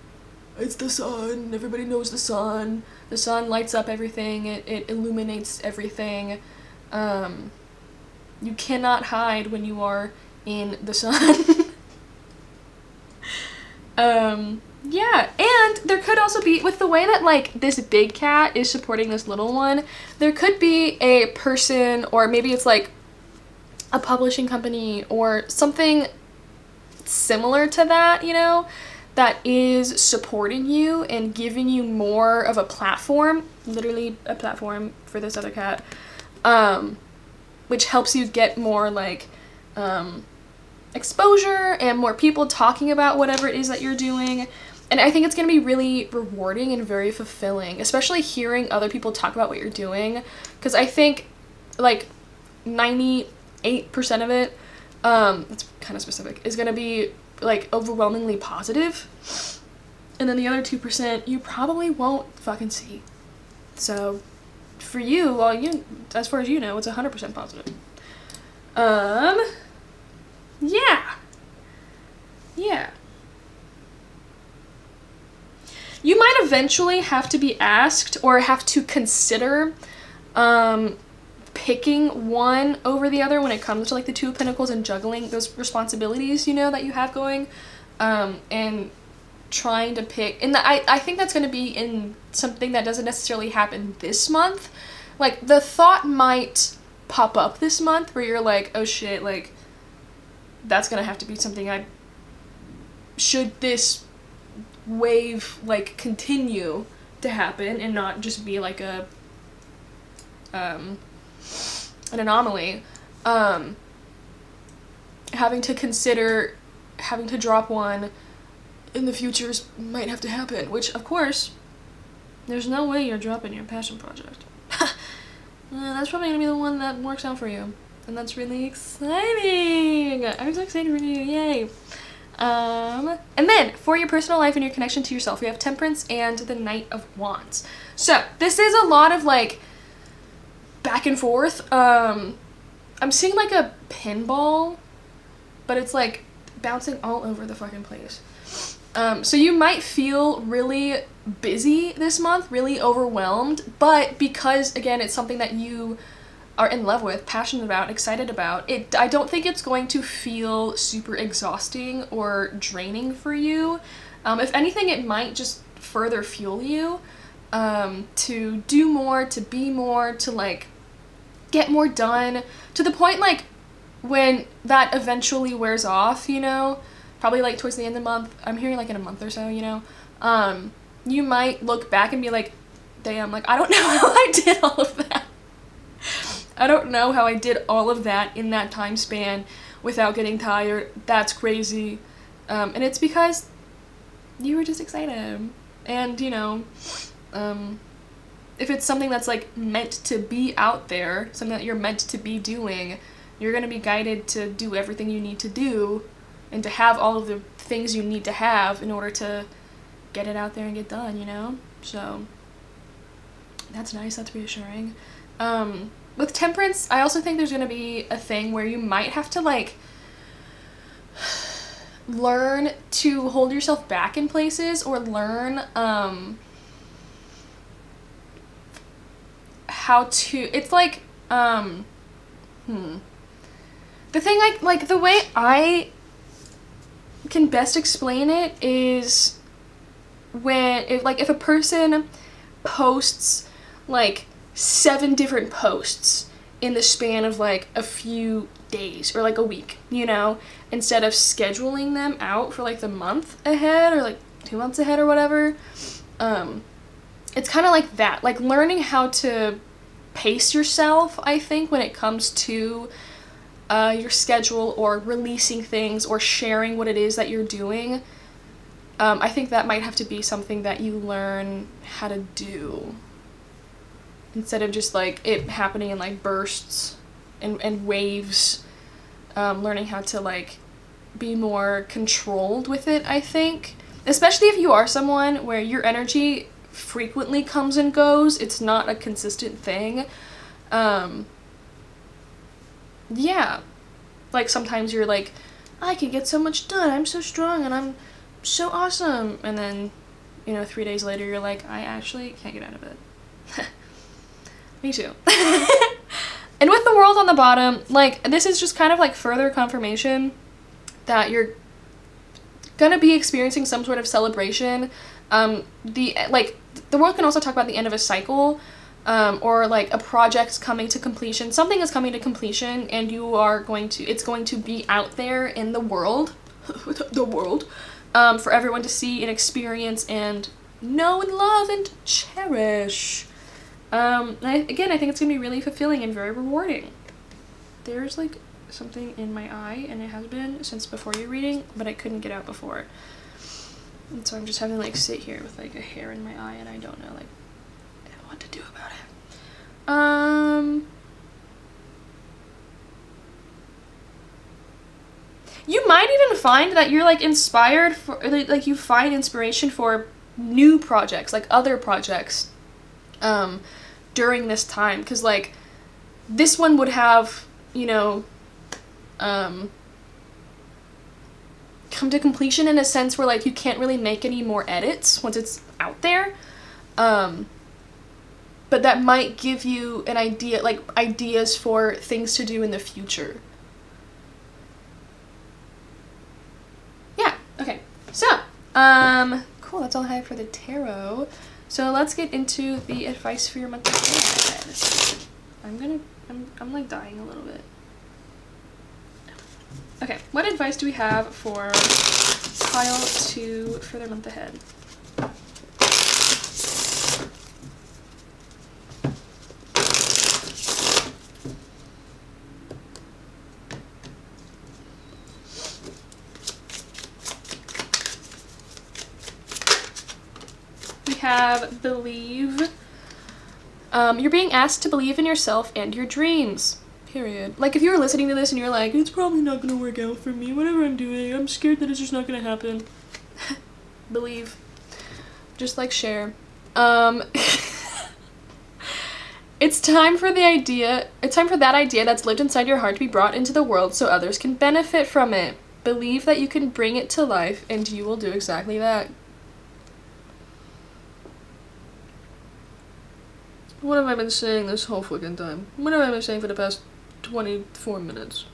It's the Sun. Everybody knows the Sun. The Sun lights up everything. It illuminates everything. You cannot hide when you are in the Sun. Yeah, and there could also be, with the way that, like, this big cat is supporting this little one, there could be a person, or maybe it's, like, a publishing company or something similar to that, you know, that is supporting you and giving you more of a platform, literally a platform for this other cat, which helps you get more, like, exposure and more people talking about whatever it is that you're doing. And I think it's going to be really rewarding and very fulfilling, especially hearing other people talk about what you're doing, because I think, like, 98% of it, that's kind of specific, is going to be, like, overwhelmingly positive, and then the other 2% you probably won't fucking see. So for you, well, as far as you know, it's 100% positive. Yeah. You might eventually have to be asked or have to consider picking one over the other when it comes to, like, the Two of Pentacles and juggling those responsibilities, you know, that you have going, and trying to pick. And I think that's going to be in something that doesn't necessarily happen this month. Like, the thought might pop up this month where you're like, oh shit, like, that's going to have to be something should this wave, like, continue to happen and not just be like an anomaly, having to consider having to drop one in the futures might have to happen, which, of course, there's no way you're dropping your passion project. That's probably gonna be the one that works out for you. And that's really exciting. I'm so excited for you. Yay. And then for your personal life and your connection to yourself, we have Temperance and the Knight of Wands. So this is a lot of like back and forth. I'm seeing like a pinball, but it's like bouncing all over the fucking place. So you might feel really busy this month, really overwhelmed, but because again, it's something that you are in love with, passionate about, excited about, I don't think it's going to feel super exhausting or draining for you. If anything, it might just further fuel you to do more, to be more, to like get more done, to the point like when that eventually wears off, you know, probably like towards the end of the month, I'm hearing like in a month or so, you know, you might look back and be like, damn, like I don't know how I did all of that. I don't know how I did all of that in that time span without getting tired. That's crazy. And it's because you were just excited. And, you know, if it's something that's like meant to be out there, something that you're meant to be doing, you're going to be guided to do everything you need to do and to have all of the things you need to have in order to get it out there and get done, you know? So that's nice. That's reassuring. With Temperance, I also think there's going to be a thing where you might have to, like, learn to hold yourself back in places or learn, how to, it's like, the thing, like, the way I can best explain it is when, if a person posts, like, 7 different posts in the span of like a few days or like a week, you know, instead of scheduling them out for like the month ahead or like 2 months ahead or whatever. It's kind of like that, like learning how to pace yourself, I think, when it comes to your schedule or releasing things or sharing what it is that you're doing. I think that might have to be something that you learn how to do, instead of just like it happening in like bursts and waves. Learning how to like be more controlled with it, I think, especially if you are someone where your energy frequently comes and goes, it's not a consistent thing. Yeah, like sometimes you're like, I can get so much done, I'm so strong and I'm so awesome, and then, you know, 3 days later you're like, I actually can't get out of bed. Me too. And with the World on the bottom, like, this is just kind of like further confirmation that you're gonna be experiencing some sort of celebration. The World can also talk about the end of a cycle, or like a project's coming to completion. Something is coming to completion and it's going to be out there in the world, for everyone to see and experience and know and love and cherish. Again, I think it's gonna be really fulfilling and very rewarding. There's like something in my eye, and it has been since before your reading, but I couldn't get out before. And so I'm just having to like sit here with like a hair in my eye, and I don't know like what to do about it. You might even find that you're like inspired for, like you find inspiration for new projects, like other projects, during this time, because like this one would have, you know, come to completion in a sense where like you can't really make any more edits once it's out there, but that might give you an idea, like ideas for things to do in the future. Yeah, okay, so cool, that's all I have for the tarot. So let's get into the advice for your month ahead. I'm like dying a little bit. Okay, what advice do we have for pile 2 for their month ahead? Have believe. You're being asked to believe in yourself and your dreams. Period. Like, if you were listening to this and you're like, it's probably not gonna work out for me, whatever I'm doing, I'm scared that it's just not gonna happen. Believe. Just like share. It's time for that idea that's lived inside your heart to be brought into the world so others can benefit from it. Believe that you can bring it to life, and you will do exactly that. What have I been saying this whole fucking time? What have I been saying for the past 24 minutes?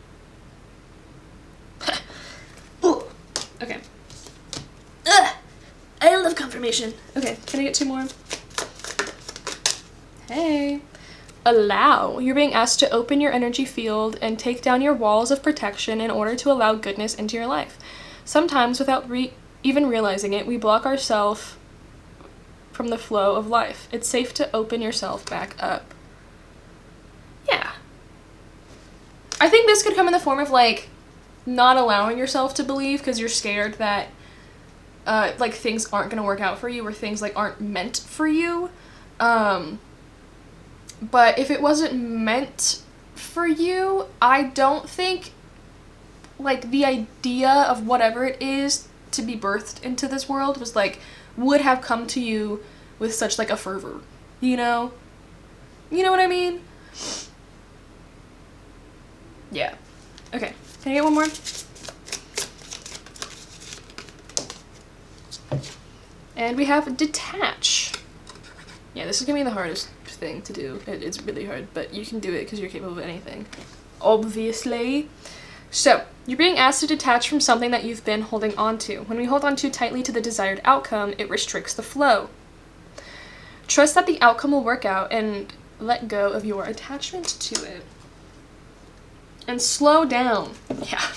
Okay. Ugh! I love confirmation. Okay, can I get 2 more? Hey. Allow. You're being asked to open your energy field and take down your walls of protection in order to allow goodness into your life. Sometimes, without even realizing it, we block ourselves from the flow of life. It's safe to open yourself back up. Yeah. I think this could come in the form of, like, not allowing yourself to believe because you're scared that, like, things aren't going to work out for you or things, like, aren't meant for you. But if it wasn't meant for you, I don't think, like, the idea of whatever it is to be birthed into this world was, like, would have come to you with such, like, a fervor, you know? You know what I mean? Yeah. Okay. Can I get one more? And we have detach. Yeah, this is gonna be the hardest thing to do. It's really hard, but you can do it because you're capable of anything. Obviously. So, you're being asked to detach from something that you've been holding on to. When we hold on too tightly to the desired outcome, it restricts the flow. Trust that the outcome will work out and let go of your attachment to it. And slow down. Yeah.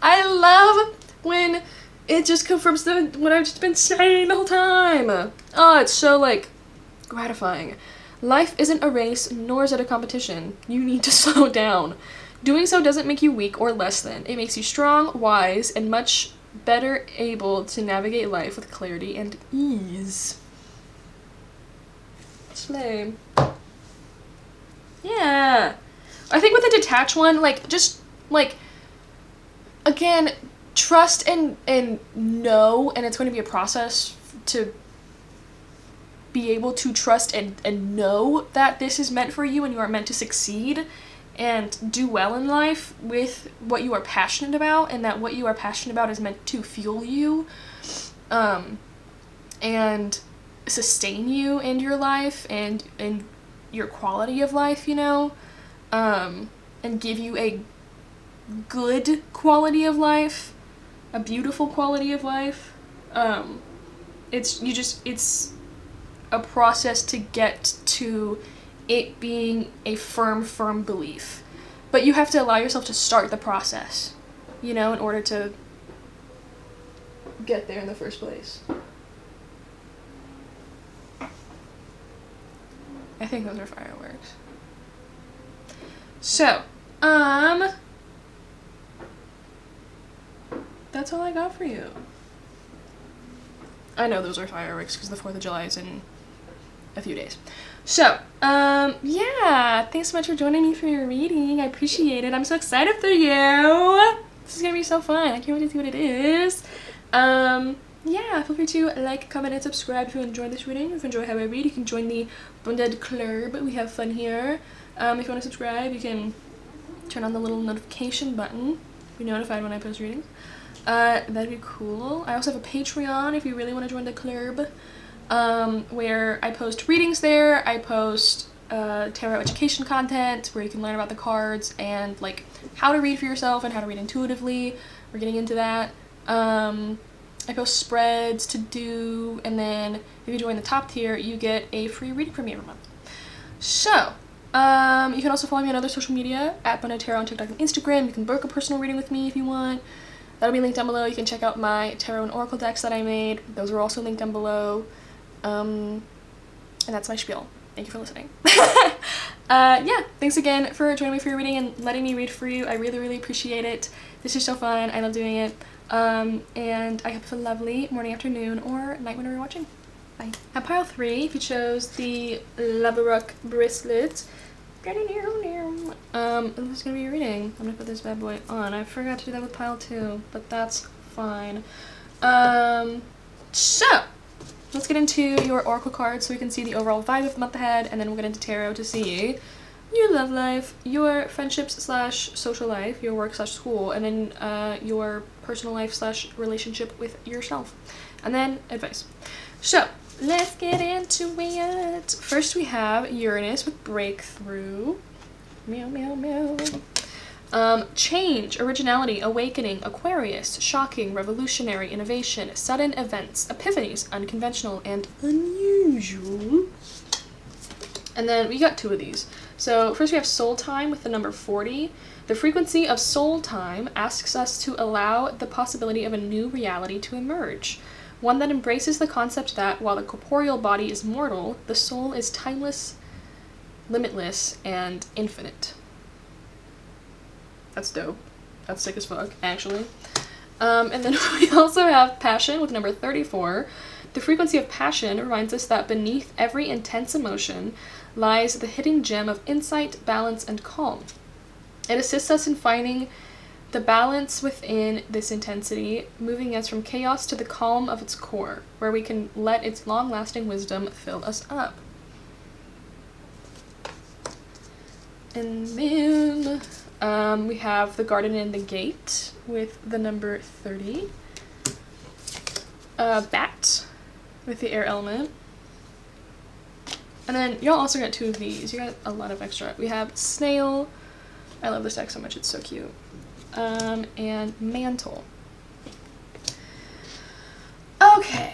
I love when it just confirms what I've just been saying the whole time. Oh, it's so, like, gratifying. Life isn't a race, nor is it a competition. You need to slow down. Doing so doesn't make you weak or less than. It makes you strong, wise, and much better able to navigate life with clarity and ease. Slay. Yeah. I think with the detach one, like, just, like, again, trust and know, and it's going to be a process to be able to trust and know that this is meant for you and you are meant to succeed and do well in life with what you are passionate about, and that what you are passionate about is meant to fuel you and sustain you in your life and your quality of life, you know, and give you a good quality of life, a beautiful quality of life. It's a process to get to it being a firm belief. But you have to allow yourself to start the process, you know, in order to get there in the first place. I think those are fireworks. So, that's all I got for you. I know those are fireworks because the 4th of July is in a few days. So, yeah, thanks so much for joining me for your reading. I appreciate it. I'm so excited for you. This is gonna be so fun. I can't wait to see what it is. Yeah, feel free to like, comment, and subscribe if you enjoyed this reading. If you enjoy how I read, you can join the Bonded Club. We have fun here. If you want to subscribe, you can turn on the little notification button. Be notified when I post readings. That'd be cool. I also have a Patreon if you really want to join the club, where I post readings there. I post tarot education content where you can learn about the cards and, like, how to read for yourself and how to read intuitively. We're getting into that. I post spreads to do, and then if you join the top tier, you get a free reading from me every month. So, you can also follow me on other social media, at Bonded Tarot on TikTok and Instagram. You can book a personal reading with me if you want. That'll be linked down below. You can check out my tarot and oracle decks that I made. Those are also linked down below. And that's my spiel. Thank you for listening. Yeah, thanks again for joining me for your reading and letting me read for you. I really, really appreciate it. This is so fun. I love doing it. And I hope you have a lovely morning, afternoon, or night whenever you're watching. Bye. At pile 3, if you chose the Lava Rock bracelet, This is gonna be your reading. I'm gonna put this bad boy on. I forgot to do that with pile 2, but that's fine. So let's get into your oracle cards so we can see the overall vibe of the month ahead, and then we'll get into tarot to see your love life, your friendships slash social life, your work slash school, and then your personal life slash relationship with yourself, and then advice. So let's get into it. First we have Uranus with breakthrough. Meow, meow, meow. Change, originality, awakening, Aquarius, shocking, revolutionary, innovation, sudden events, epiphanies, unconventional, and unusual. And then we got 2 of these. So first we have soul time with the number 40. The frequency of soul time asks us to allow the possibility of a new reality to emerge. One that embraces the concept that while the corporeal body is mortal, the soul is timeless, limitless, and infinite. That's dope. That's sick as fuck, actually. And then we also have passion with number 34. The frequency of passion reminds us that beneath every intense emotion lies the hidden gem of insight, balance, and calm. It assists us in finding the balance within this intensity, moving us from chaos to the calm of its core, where we can let its long-lasting wisdom fill us up. And then we have the garden and the gate with the number 30. Bat with the air element. And then y'all also got 2 of these. You got a lot of extra. We have snail. I love this deck so much. It's so cute. And mantle. Okay.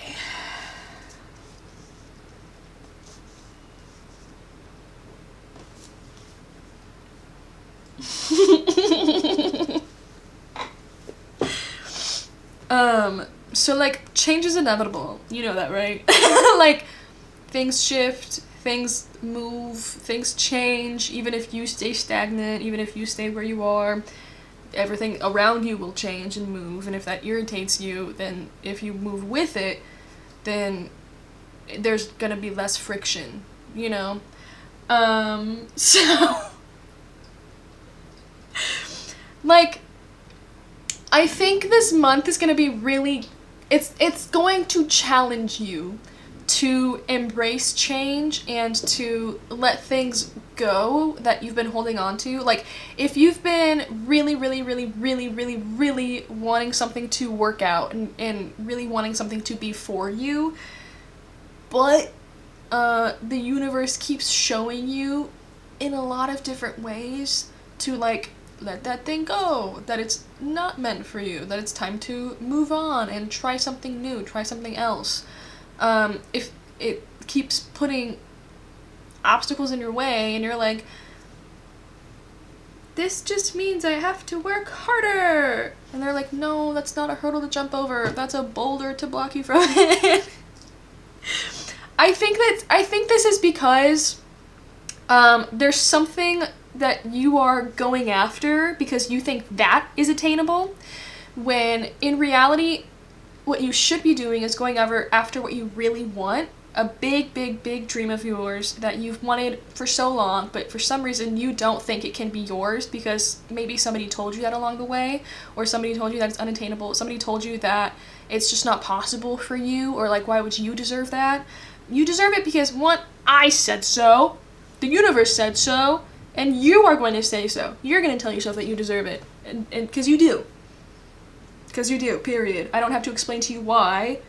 So like change is inevitable. You know that, right? Like things shift, things move, things change. Even if you stay stagnant, even if you stay where you are, everything around you will change and move. And if that irritates you, then if you move with it, then there's gonna be less friction, you know? So like I think this month is gonna be really, it's going to challenge you to embrace change and to let things go that you've been holding on to. Like, if you've been really wanting something to work out and really wanting something to be for you, but the universe keeps showing you in a lot of different ways to, like, let that thing go, that it's not meant for you, that it's time to move on and try something new, try something else. If it keeps putting obstacles in your way and you're like, this just means I have to work harder, and they're like, no, that's not a hurdle to jump over, that's a boulder to block you from it. I think this is because there's something that you are going after because you think that is attainable, when in reality what you should be doing is going after what you really want, a big dream of yours that you've wanted for so long, but for some reason you don't think it can be yours because maybe somebody told you that along the way, or somebody told you that it's unattainable, somebody told you that it's just not possible for you, or like, why would you deserve that? You deserve it because, one, I said so, the universe said so, and you are going to say so. You're going to tell yourself that you deserve it, and because you do. Because you do, period. I don't have to explain to you why.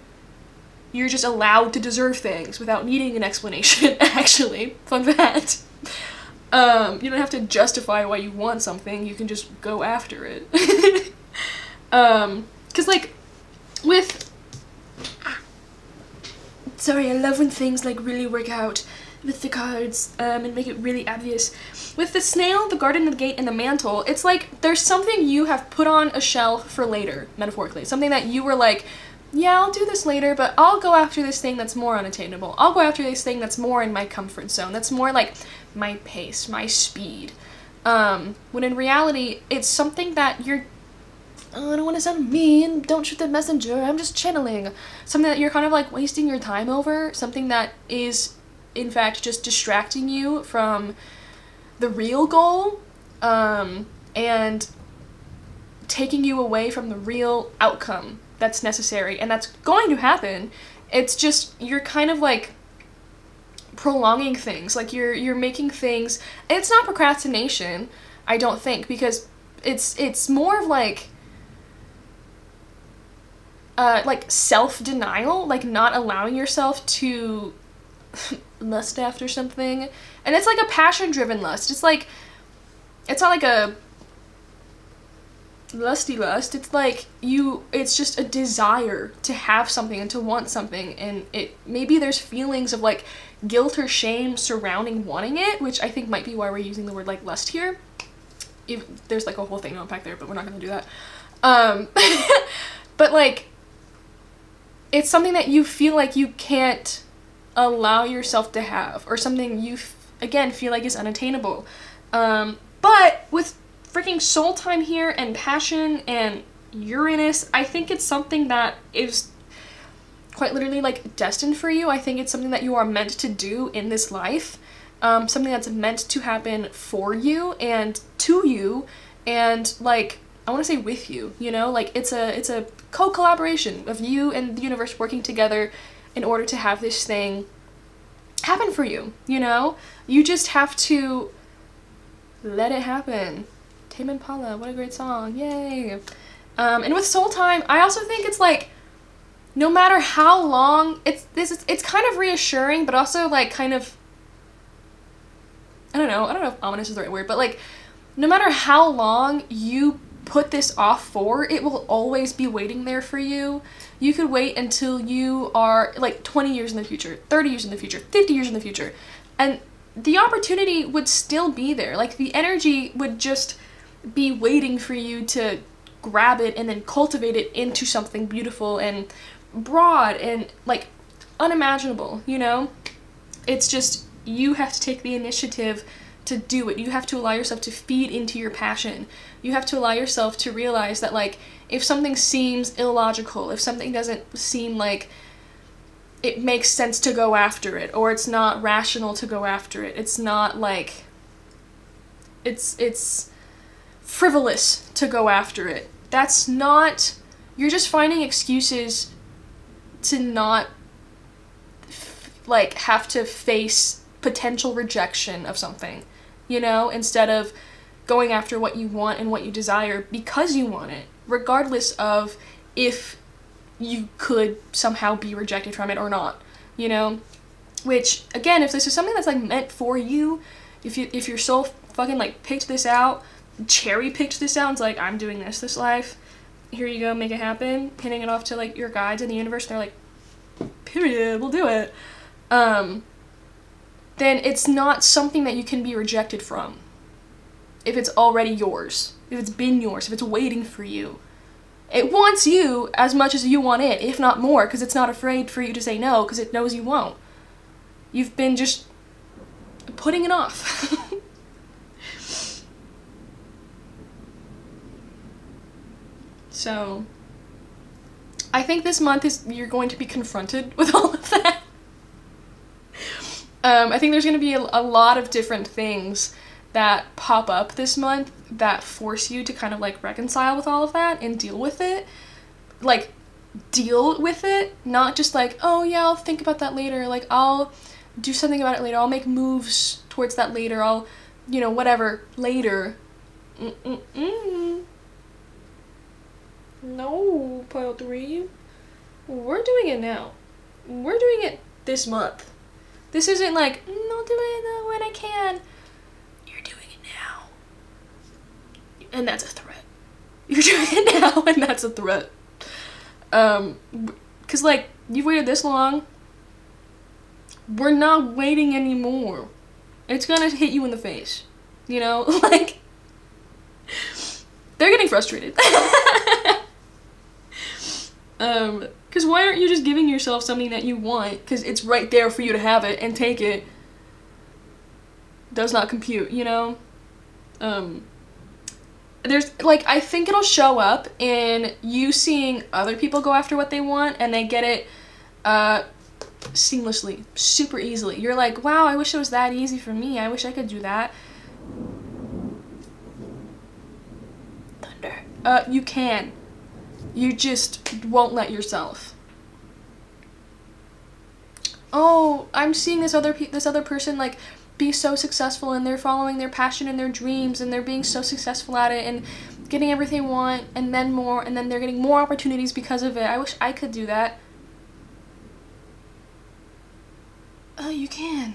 You're just allowed to deserve things without needing an explanation, actually. Fun fact. You don't have to justify why you want something, you can just go after it. Because, like, with... Sorry, I love when things, like, really work out with the cards, and make it really obvious. With the snail, the garden, the gate, and the mantle, it's like there's something you have put on a shelf for later, metaphorically. Something that you were like, yeah, I'll do this later, but I'll go after this thing that's more unattainable. I'll go after this thing that's more in my comfort zone, that's more like my pace, my speed. When in reality, it's something that you're, oh, I don't want to sound mean, don't shoot the messenger, I'm just channeling. Something that you're kind of like wasting your time over, something that is in fact just distracting you from the real goal, and taking you away from the real outcome that's necessary, and that's going to happen. It's just, you're kind of like prolonging things, like you're making things, and it's not procrastination, I don't think, because it's more of like self-denial, like not allowing yourself to lust after something. And it's like a passion-driven lust. It's like, it's not like a lusty lust. It's like it's just a desire to have something and to want something, and maybe there's feelings of like guilt or shame surrounding wanting it, which I think might be why we're using the word like lust here. There's like a whole thing to unpack there, but we're not gonna do that. But like, it's something that you feel like you can't allow yourself to have, or something you again feel like is unattainable. But with freaking soul time here and passion and Uranus, I think it's something that is quite literally like destined for you. I think it's something that you are meant to do in this life, something that's meant to happen for you and to you, and like, I want to say with you, you know, like it's a co-collaboration of you and the universe working together in order to have this thing happen for you, you know? You just have to let it happen. Tame Impala, what a great song, yay! And with soul time, I also think it's like, no matter how long, it's kind of reassuring, but also like kind of, I don't know if ominous is the right word, but like, no matter how long you put this off for, it will always be waiting there for you. You could wait until you are like 20 years in the future, 30 years in the future, 50 years in the future, and the opportunity would still be there. Like, the energy would just be waiting for you to grab it and then cultivate it into something beautiful and broad and like unimaginable, you know? It's just, you have to take the initiative to do it. You have to allow yourself to feed into your passion. You have to allow yourself to realize that, like, if something seems illogical, if something doesn't seem like it makes sense to go after it, or it's not rational to go after it, it's not like, it's frivolous to go after it. That's not, you're just finding excuses to not like have to face potential rejection of something, you know, instead of going after what you want and what you desire because you want it, regardless of if you could somehow be rejected from it or not, you know? Which, again, if this is something that's like meant for you, if your soul fucking like picked this out, cherry picked this out, and it's like, I'm doing this life, here you go, make it happen, handing it off to like your guides in the universe, they're like, period, we'll do it, then it's not something that you can be rejected from. If it's already yours, if it's been yours, if it's waiting for you. It wants you as much as you want it, if not more, because it's not afraid for you to say no, because it knows you won't. You've been just putting it off. So, I think this month you're going to be confronted with all of that. I think there's going to be a lot of different things that pop up this month that force you to kind of like reconcile with all of that and deal with it. Like, deal with it, not just like, oh yeah, I'll think about that later, like I'll do something about it later, I'll make moves towards that later, I'll, you know, whatever, later. No, pile 3. We're doing it now. We're doing it this month. This isn't like, I'll do it when I can. You're doing it now. And that's a threat. You're doing it now, and that's a threat. Because, like, you've waited this long. We're not waiting anymore. It's gonna hit you in the face. You know? Like, they're getting frustrated. Because why aren't you just giving yourself something that you want? Because it's right there for you to have it and take it. Does not compute, you know? There's, like, I think it'll show up in you seeing other people go after what they want and they get it, seamlessly, super easily. You're like, wow, I wish it was that easy for me. I wish I could do that. You can. You just won't let yourself. Oh, I'm seeing this other person, like, be so successful, and they're following their passion and their dreams, and they're being so successful at it, and getting everything they want, and then more, and then they're getting more opportunities because of it. I wish I could do that. Oh, you can.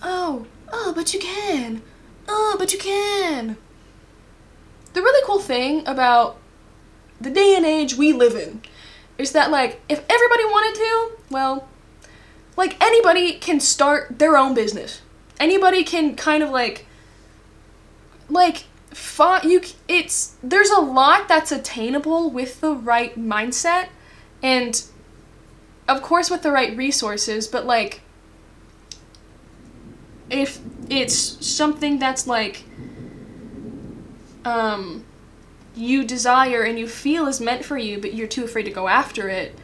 Oh, but you can. Oh, but you can. The really cool thing about the day and age we live in is that, like, if everybody wanted to, well, like, anybody can start their own business. Anybody can kind of, there's a lot that's attainable with the right mindset, and, of course, with the right resources, but, like, if it's something that's, like, you desire and you feel is meant for you, but you're too afraid to go after it,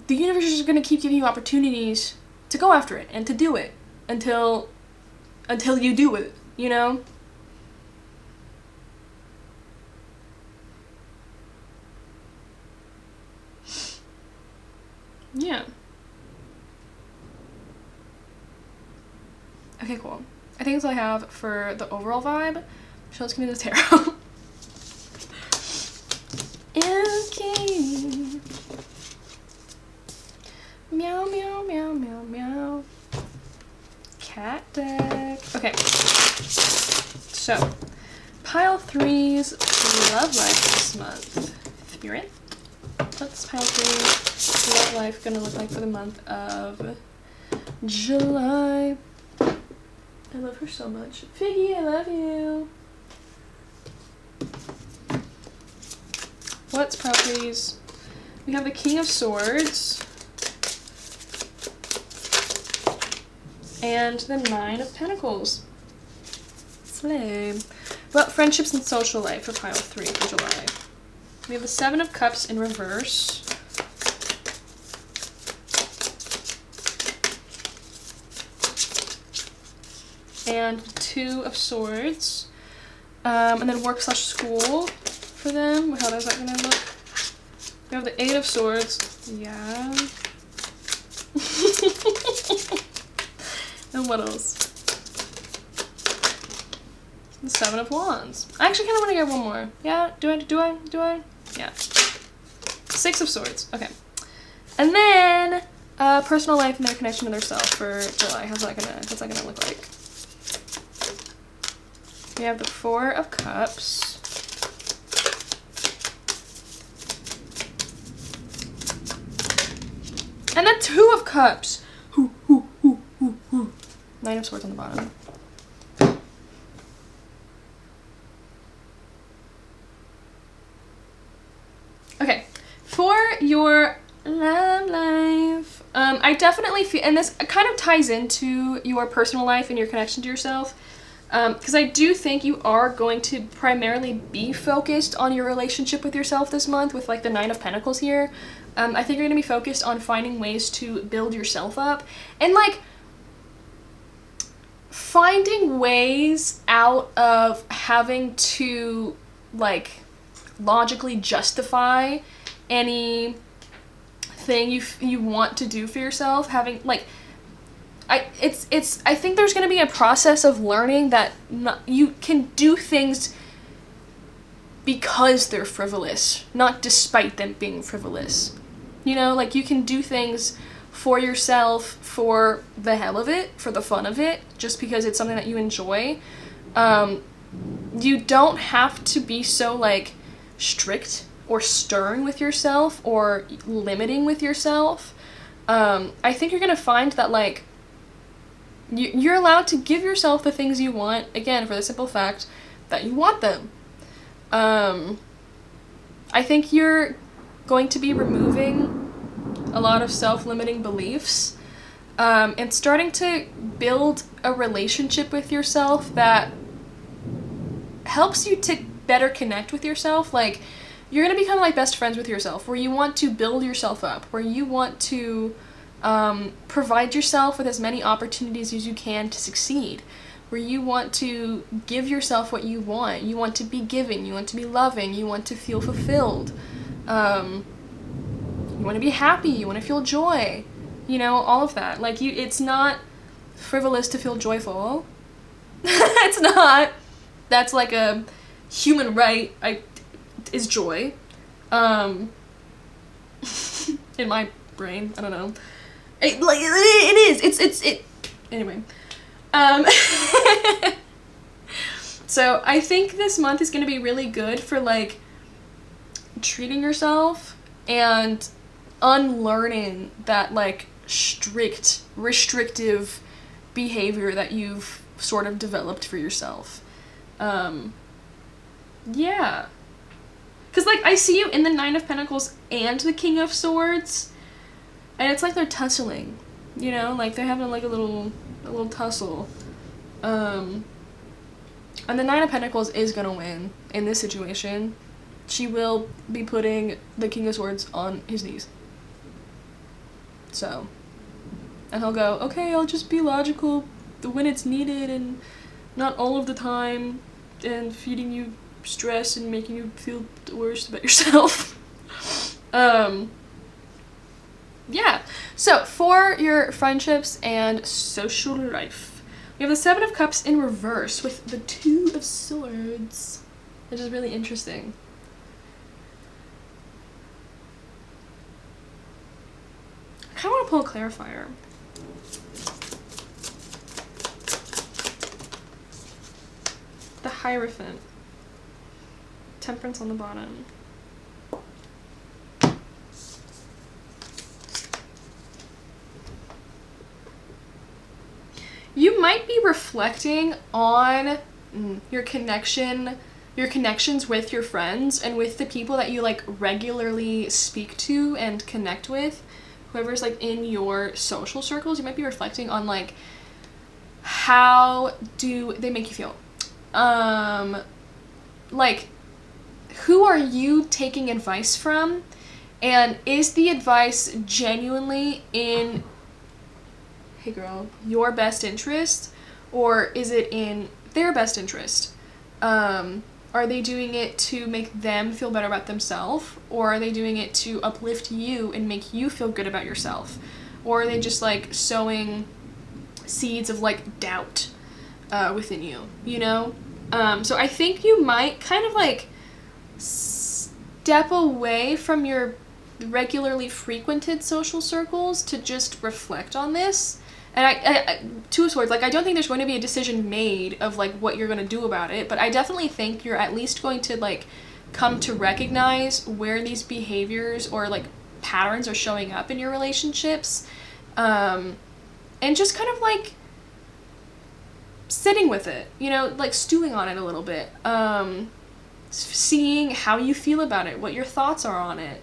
the universe is going to keep giving you opportunities to go after it and to do it until you do it, you know? Yeah. Okay, cool. I think that's all I have for the overall vibe. So let's get into the tarot. Okay. Meow, meow, meow, meow, meow. Cat deck. Okay. So, pile 3's love life this month. Spirit. What's pile 3's love life gonna look like for the month of July? I love her so much. Figgy, I love you. What's pile 3's? We have the King of Swords. And the 9 of Pentacles. Slay. Well, friendships and social life for pile 3 for July. We have the 7 of Cups in reverse. And 2 of Swords. And then work/school for them. How is that going to look? We have the 8 of Swords. Yeah. And what else? The 7 of Wands. I actually kind of want to get one more. Yeah? Do I? Yeah. 6 of Swords. Okay. And then, personal life and their connection to their self for July. What's that gonna look like? We have the 4 of Cups. And the 2 of Cups. 9 of Swords on the bottom. Okay, for your love life, I definitely feel, and this kind of ties into your personal life and your connection to yourself, because I do think you are going to primarily be focused on your relationship with yourself this month with, like, the 9 of Pentacles here. I think you're going to be focused on finding ways to build yourself up and, like, finding ways out of having to, like, logically justify anything you want to do for yourself. Having, like, I think there's going to be a process of learning that you can do things because they're frivolous, not despite them being frivolous. You know, like, you can do things for yourself for the hell of it, for the fun of it, just because it's something that you enjoy. You don't have to be so, like, strict or stern with yourself or limiting with yourself. I think you're gonna find that, like, you're allowed to give yourself the things you want, again, for the simple fact that you want them. I think you're going to be removing a lot of self-limiting beliefs, and starting to build a relationship with yourself that helps you to better connect with yourself. Like, you're going to become, like, best friends with yourself, where you want to build yourself up, where you want to provide yourself with as many opportunities as you can to succeed, where you want to give yourself what you want. You want to be giving, you want to be loving, you want to feel fulfilled. You want to be happy, you want to feel joy, you know, all of that. Like, it's not frivolous to feel joyful. It's not. That's like a human right, is joy. In my brain, I don't know. It is. Anyway. So I think this month is going to be really good for, like, treating yourself and unlearning that, like, strict, restrictive behavior that you've sort of developed for yourself. Yeah. Because, like, I see you in the Nine of Pentacles and the King of Swords, and it's like they're tussling, you know? Like, they're having, like, a little tussle. And the Nine of Pentacles is gonna win in this situation. She will be putting the King of Swords on his knees. So, and he'll go, okay, I'll just be logical when it's needed and not all of the time, and feeding you stress and making you feel the worst about yourself. Yeah. So, for your friendships and social life, we have the Seven of Cups in reverse with the Two of Swords, which is really interesting. I kind of want to pull a clarifier. The Hierophant. Temperance on the bottom. You might be reflecting on your connections with your friends and with the people that you, like, regularly speak to and connect with. Whoever's, like, in your social circles, you might be reflecting on, like, how do they make you feel? Like, who are you taking advice from? And is the advice genuinely in, hey girl, your best interest? Or is it in their best interest? Are they doing it to make them feel better about themselves? Or are they doing it to uplift you and make you feel good about yourself? Or are they just, like, sowing seeds of, like, doubt within you, you know? So I think you might kind of, like, step away from your regularly frequented social circles to just reflect on this. And I Two of Swords, like, I don't think there's going to be a decision made of, like, what you're going to do about it, but I definitely think you're at least going to, like, come to recognize where these behaviors or, like, patterns are showing up in your relationships, and just kind of, like, sitting with it, you know, like, stewing on it a little bit, seeing how you feel about it, what your thoughts are on it.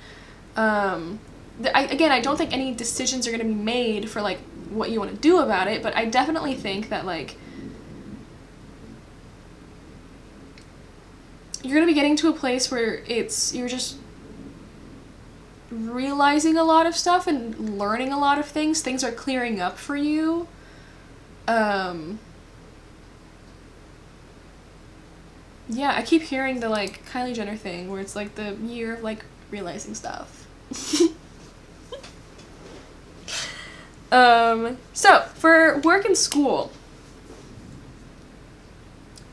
I don't think any decisions are going to be made for, like, what you want to do about it, but I definitely think that, like, you're going to be getting to a place where you're just realizing a lot of stuff and learning a lot of things. Things are clearing up for you. Yeah, I keep hearing the, like, Kylie Jenner thing where it's, like, the year of, like, realizing stuff. So, for work and school,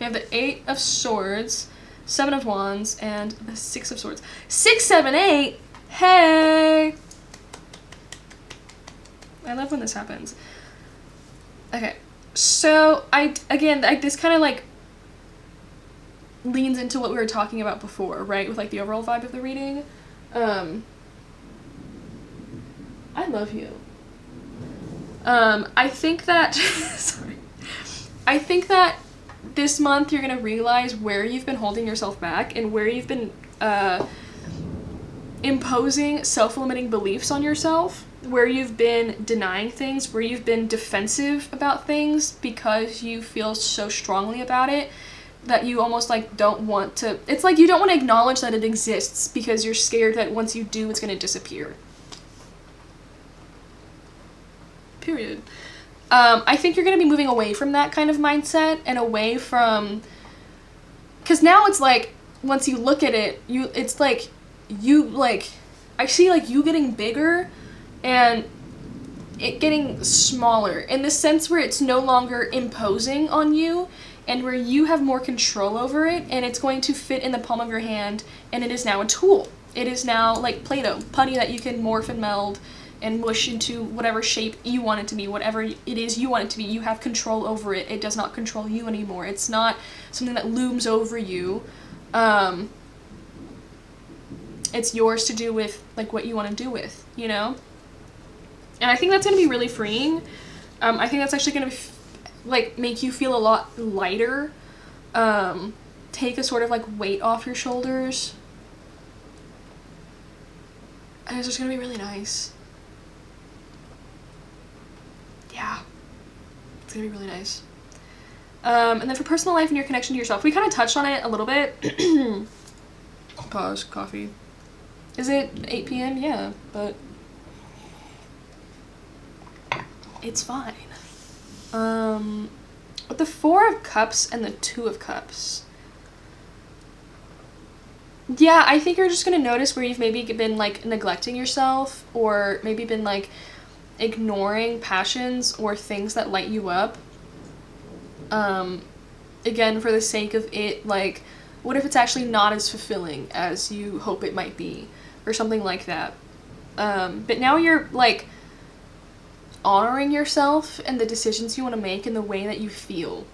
we have the Eight of Swords, Seven of Wands, and the Six of Swords. 6, 7, 8! Hey! I love when this happens. Okay, so, this kind of, like, leans into what we were talking about before, right? With, like, the overall vibe of the reading. I love you. I think that, sorry. I think that this month you're going to realize where you've been holding yourself back and where you've been, imposing self-limiting beliefs on yourself, where you've been denying things, where you've been defensive about things because you feel so strongly about it that you almost, like, don't want to, it's like you don't want to acknowledge that it exists because you're scared that once you do, it's going to disappear. Period. I think you're going to be moving away from that kind of mindset and away from, because now it's like, once you look at it, it's like, I see like you getting bigger and it getting smaller in the sense where it's no longer imposing on you and where you have more control over it, and it's going to fit in the palm of your hand, and it is now a tool. It is now like Play-Doh, putty that you can morph and meld and mush into whatever shape you want it to be, whatever it is you want it to be. You have control over it. It does not control you anymore. It's not something that looms over you. It's yours to do with like what you want to do with, you know? And I think that's going to be really freeing. I think that's actually going to like make you feel a lot lighter. Take a sort of like weight off your shoulders. And it's just going to be really nice. Yeah, it's gonna be really nice. And then for personal life and your connection to yourself, we kind of touched on it a little bit. Pause, coffee. Is it 8 p.m.? Yeah, but it's fine. With the 4 of Cups and the 2 of Cups. Yeah, I think you're just gonna notice where you've maybe been like neglecting yourself, or maybe been like ignoring passions or things that light you up. Again, for the sake of it, like, what if it's actually not as fulfilling as you hope it might be, or something like that. But now you're like honoring yourself and the decisions you want to make in the way that you feel.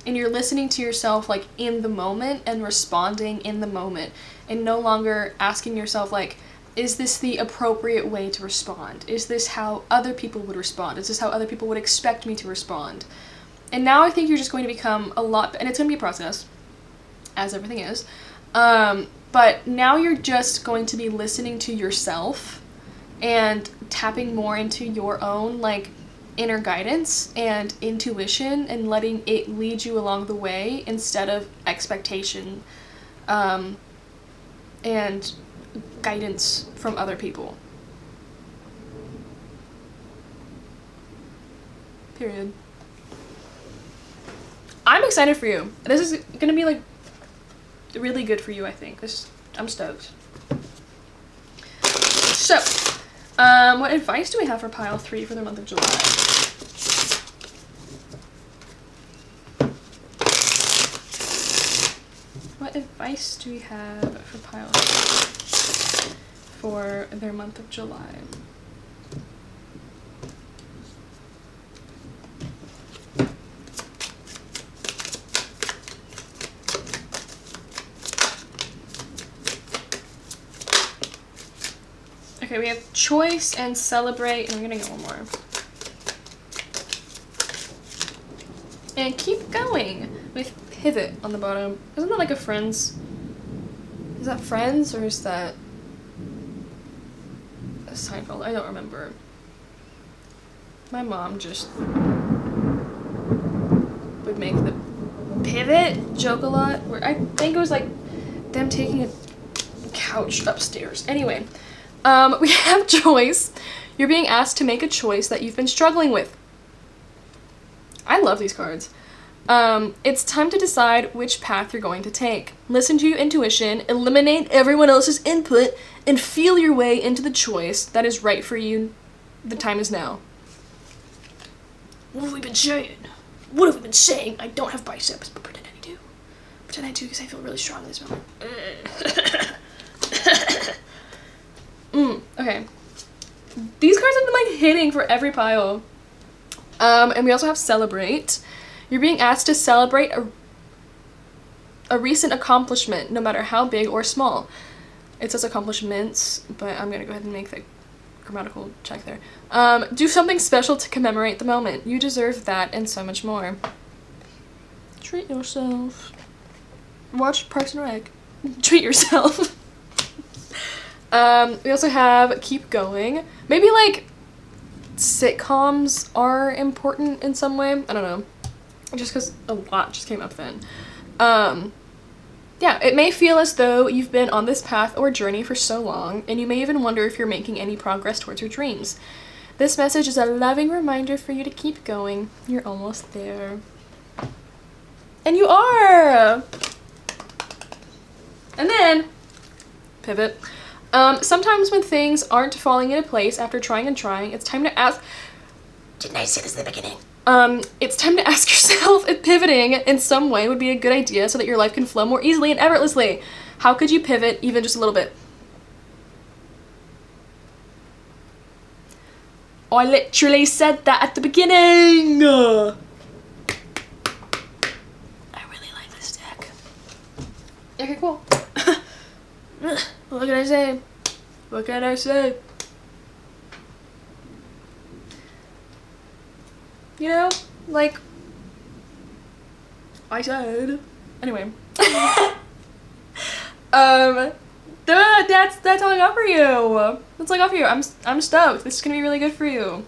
And you're listening to yourself like in the moment and responding in the moment, and no longer asking yourself like, is this the appropriate way to respond? Is this how other people would respond? Is this how other people would expect me to respond? And now I think you're just going to become a lot, and it's going to be a process, as everything is, but now you're just going to be listening to yourself and tapping more into your own like inner guidance and intuition, and letting it lead you along the way instead of expectation and guidance from other people. Period. I'm excited for you. This is gonna be like really good for you, I think. I'm stoked. So, what advice do we have for pile 3 for the month of July? What advice do we have for pile 3 for their month of July? Okay, we have choice and celebrate, and we're gonna get one more. And keep going with pivot on the bottom. Isn't that like a Friends? Is that Friends or is that a Seinfeld? I don't remember. My mom just would make the pivot joke a lot. Where I think it was like them taking a couch upstairs. Anyway. We have choice. You're being asked to make a choice that you've been struggling with. I love these cards. It's time to decide which path you're going to take. Listen to your intuition, eliminate everyone else's input, and feel your way into the choice that is right for you. The time is now. What have we been saying? What have we been saying? I don't have biceps, but pretend I do. Pretend I do because I feel really strong in this moment. Okay. These cards have been like hitting for every pile. And we also have celebrate. You're being asked to celebrate a recent accomplishment, no matter how big or small. It says accomplishments, but I'm gonna go ahead and make the grammatical check there. Do something special to commemorate the moment. You deserve that and so much more. Treat yourself. Watch Parks and Rec. Treat yourself. We also have keep going. Maybe like sitcoms are important in some way. I don't know. Just because a lot just came up then. Yeah, it may feel as though you've been on this path or journey for so long, and you may even wonder if you're making any progress towards your dreams. This message is a loving reminder for you to keep going. You're almost there. And you are! And then, pivot. Sometimes when things aren't falling into place after trying and trying, it's time to ask... Didn't I say this at the beginning? It's time to ask yourself if pivoting in some way would be a good idea so that your life can flow more easily and effortlessly. How could you pivot even just a little bit? I literally said that at the beginning! I really like this deck. Okay, cool. What can I say? What can I say? You know, like I said. Anyway. That's all I got for you. That's all I got for you. I'm stoked. This is gonna be really good for you.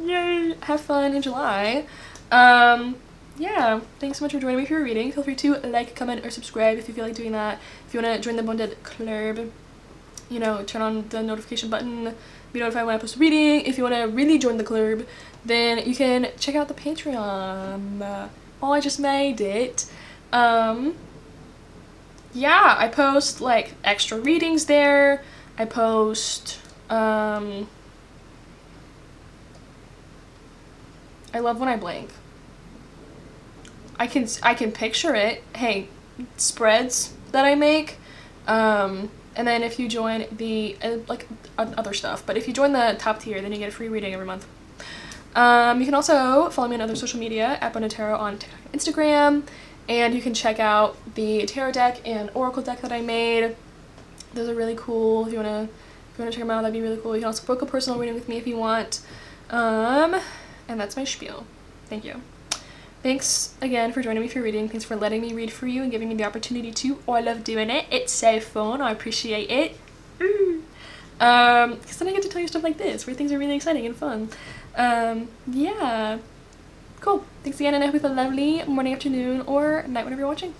Yay! Have fun in July. Yeah. Thanks so much for joining me for your reading. Feel free to like, comment, or subscribe if you feel like doing that. If you wanna join the Bonded Club, you know, turn on the notification button, be notified when I post a reading. If you wanna really join the club, then you can check out the Patreon. Oh, I just made it. Yeah, I post like extra readings there. I post I love when I blank. I can picture it. Hey, spreads that I make. And then if you join the like other stuff, but if you join the top tier, then you get a free reading every month. You can also follow me on other social media at Bonded Tarot on TikTok and Instagram. And you can check out the tarot deck and oracle deck that I made. Those are really cool. If you wanna check them out, that'd be really cool. You can also book a personal reading with me if you want. And that's my spiel. Thank you. Thanks again for joining me for your reading. Thanks for letting me read for you and giving me the opportunity to. Oh, I love doing it. It's so fun. I appreciate it. Because then I get to tell you stuff like this, where things are really exciting and fun. Yeah. Cool. Thanks again, and I hope you have a lovely morning, afternoon, or night whenever you're watching.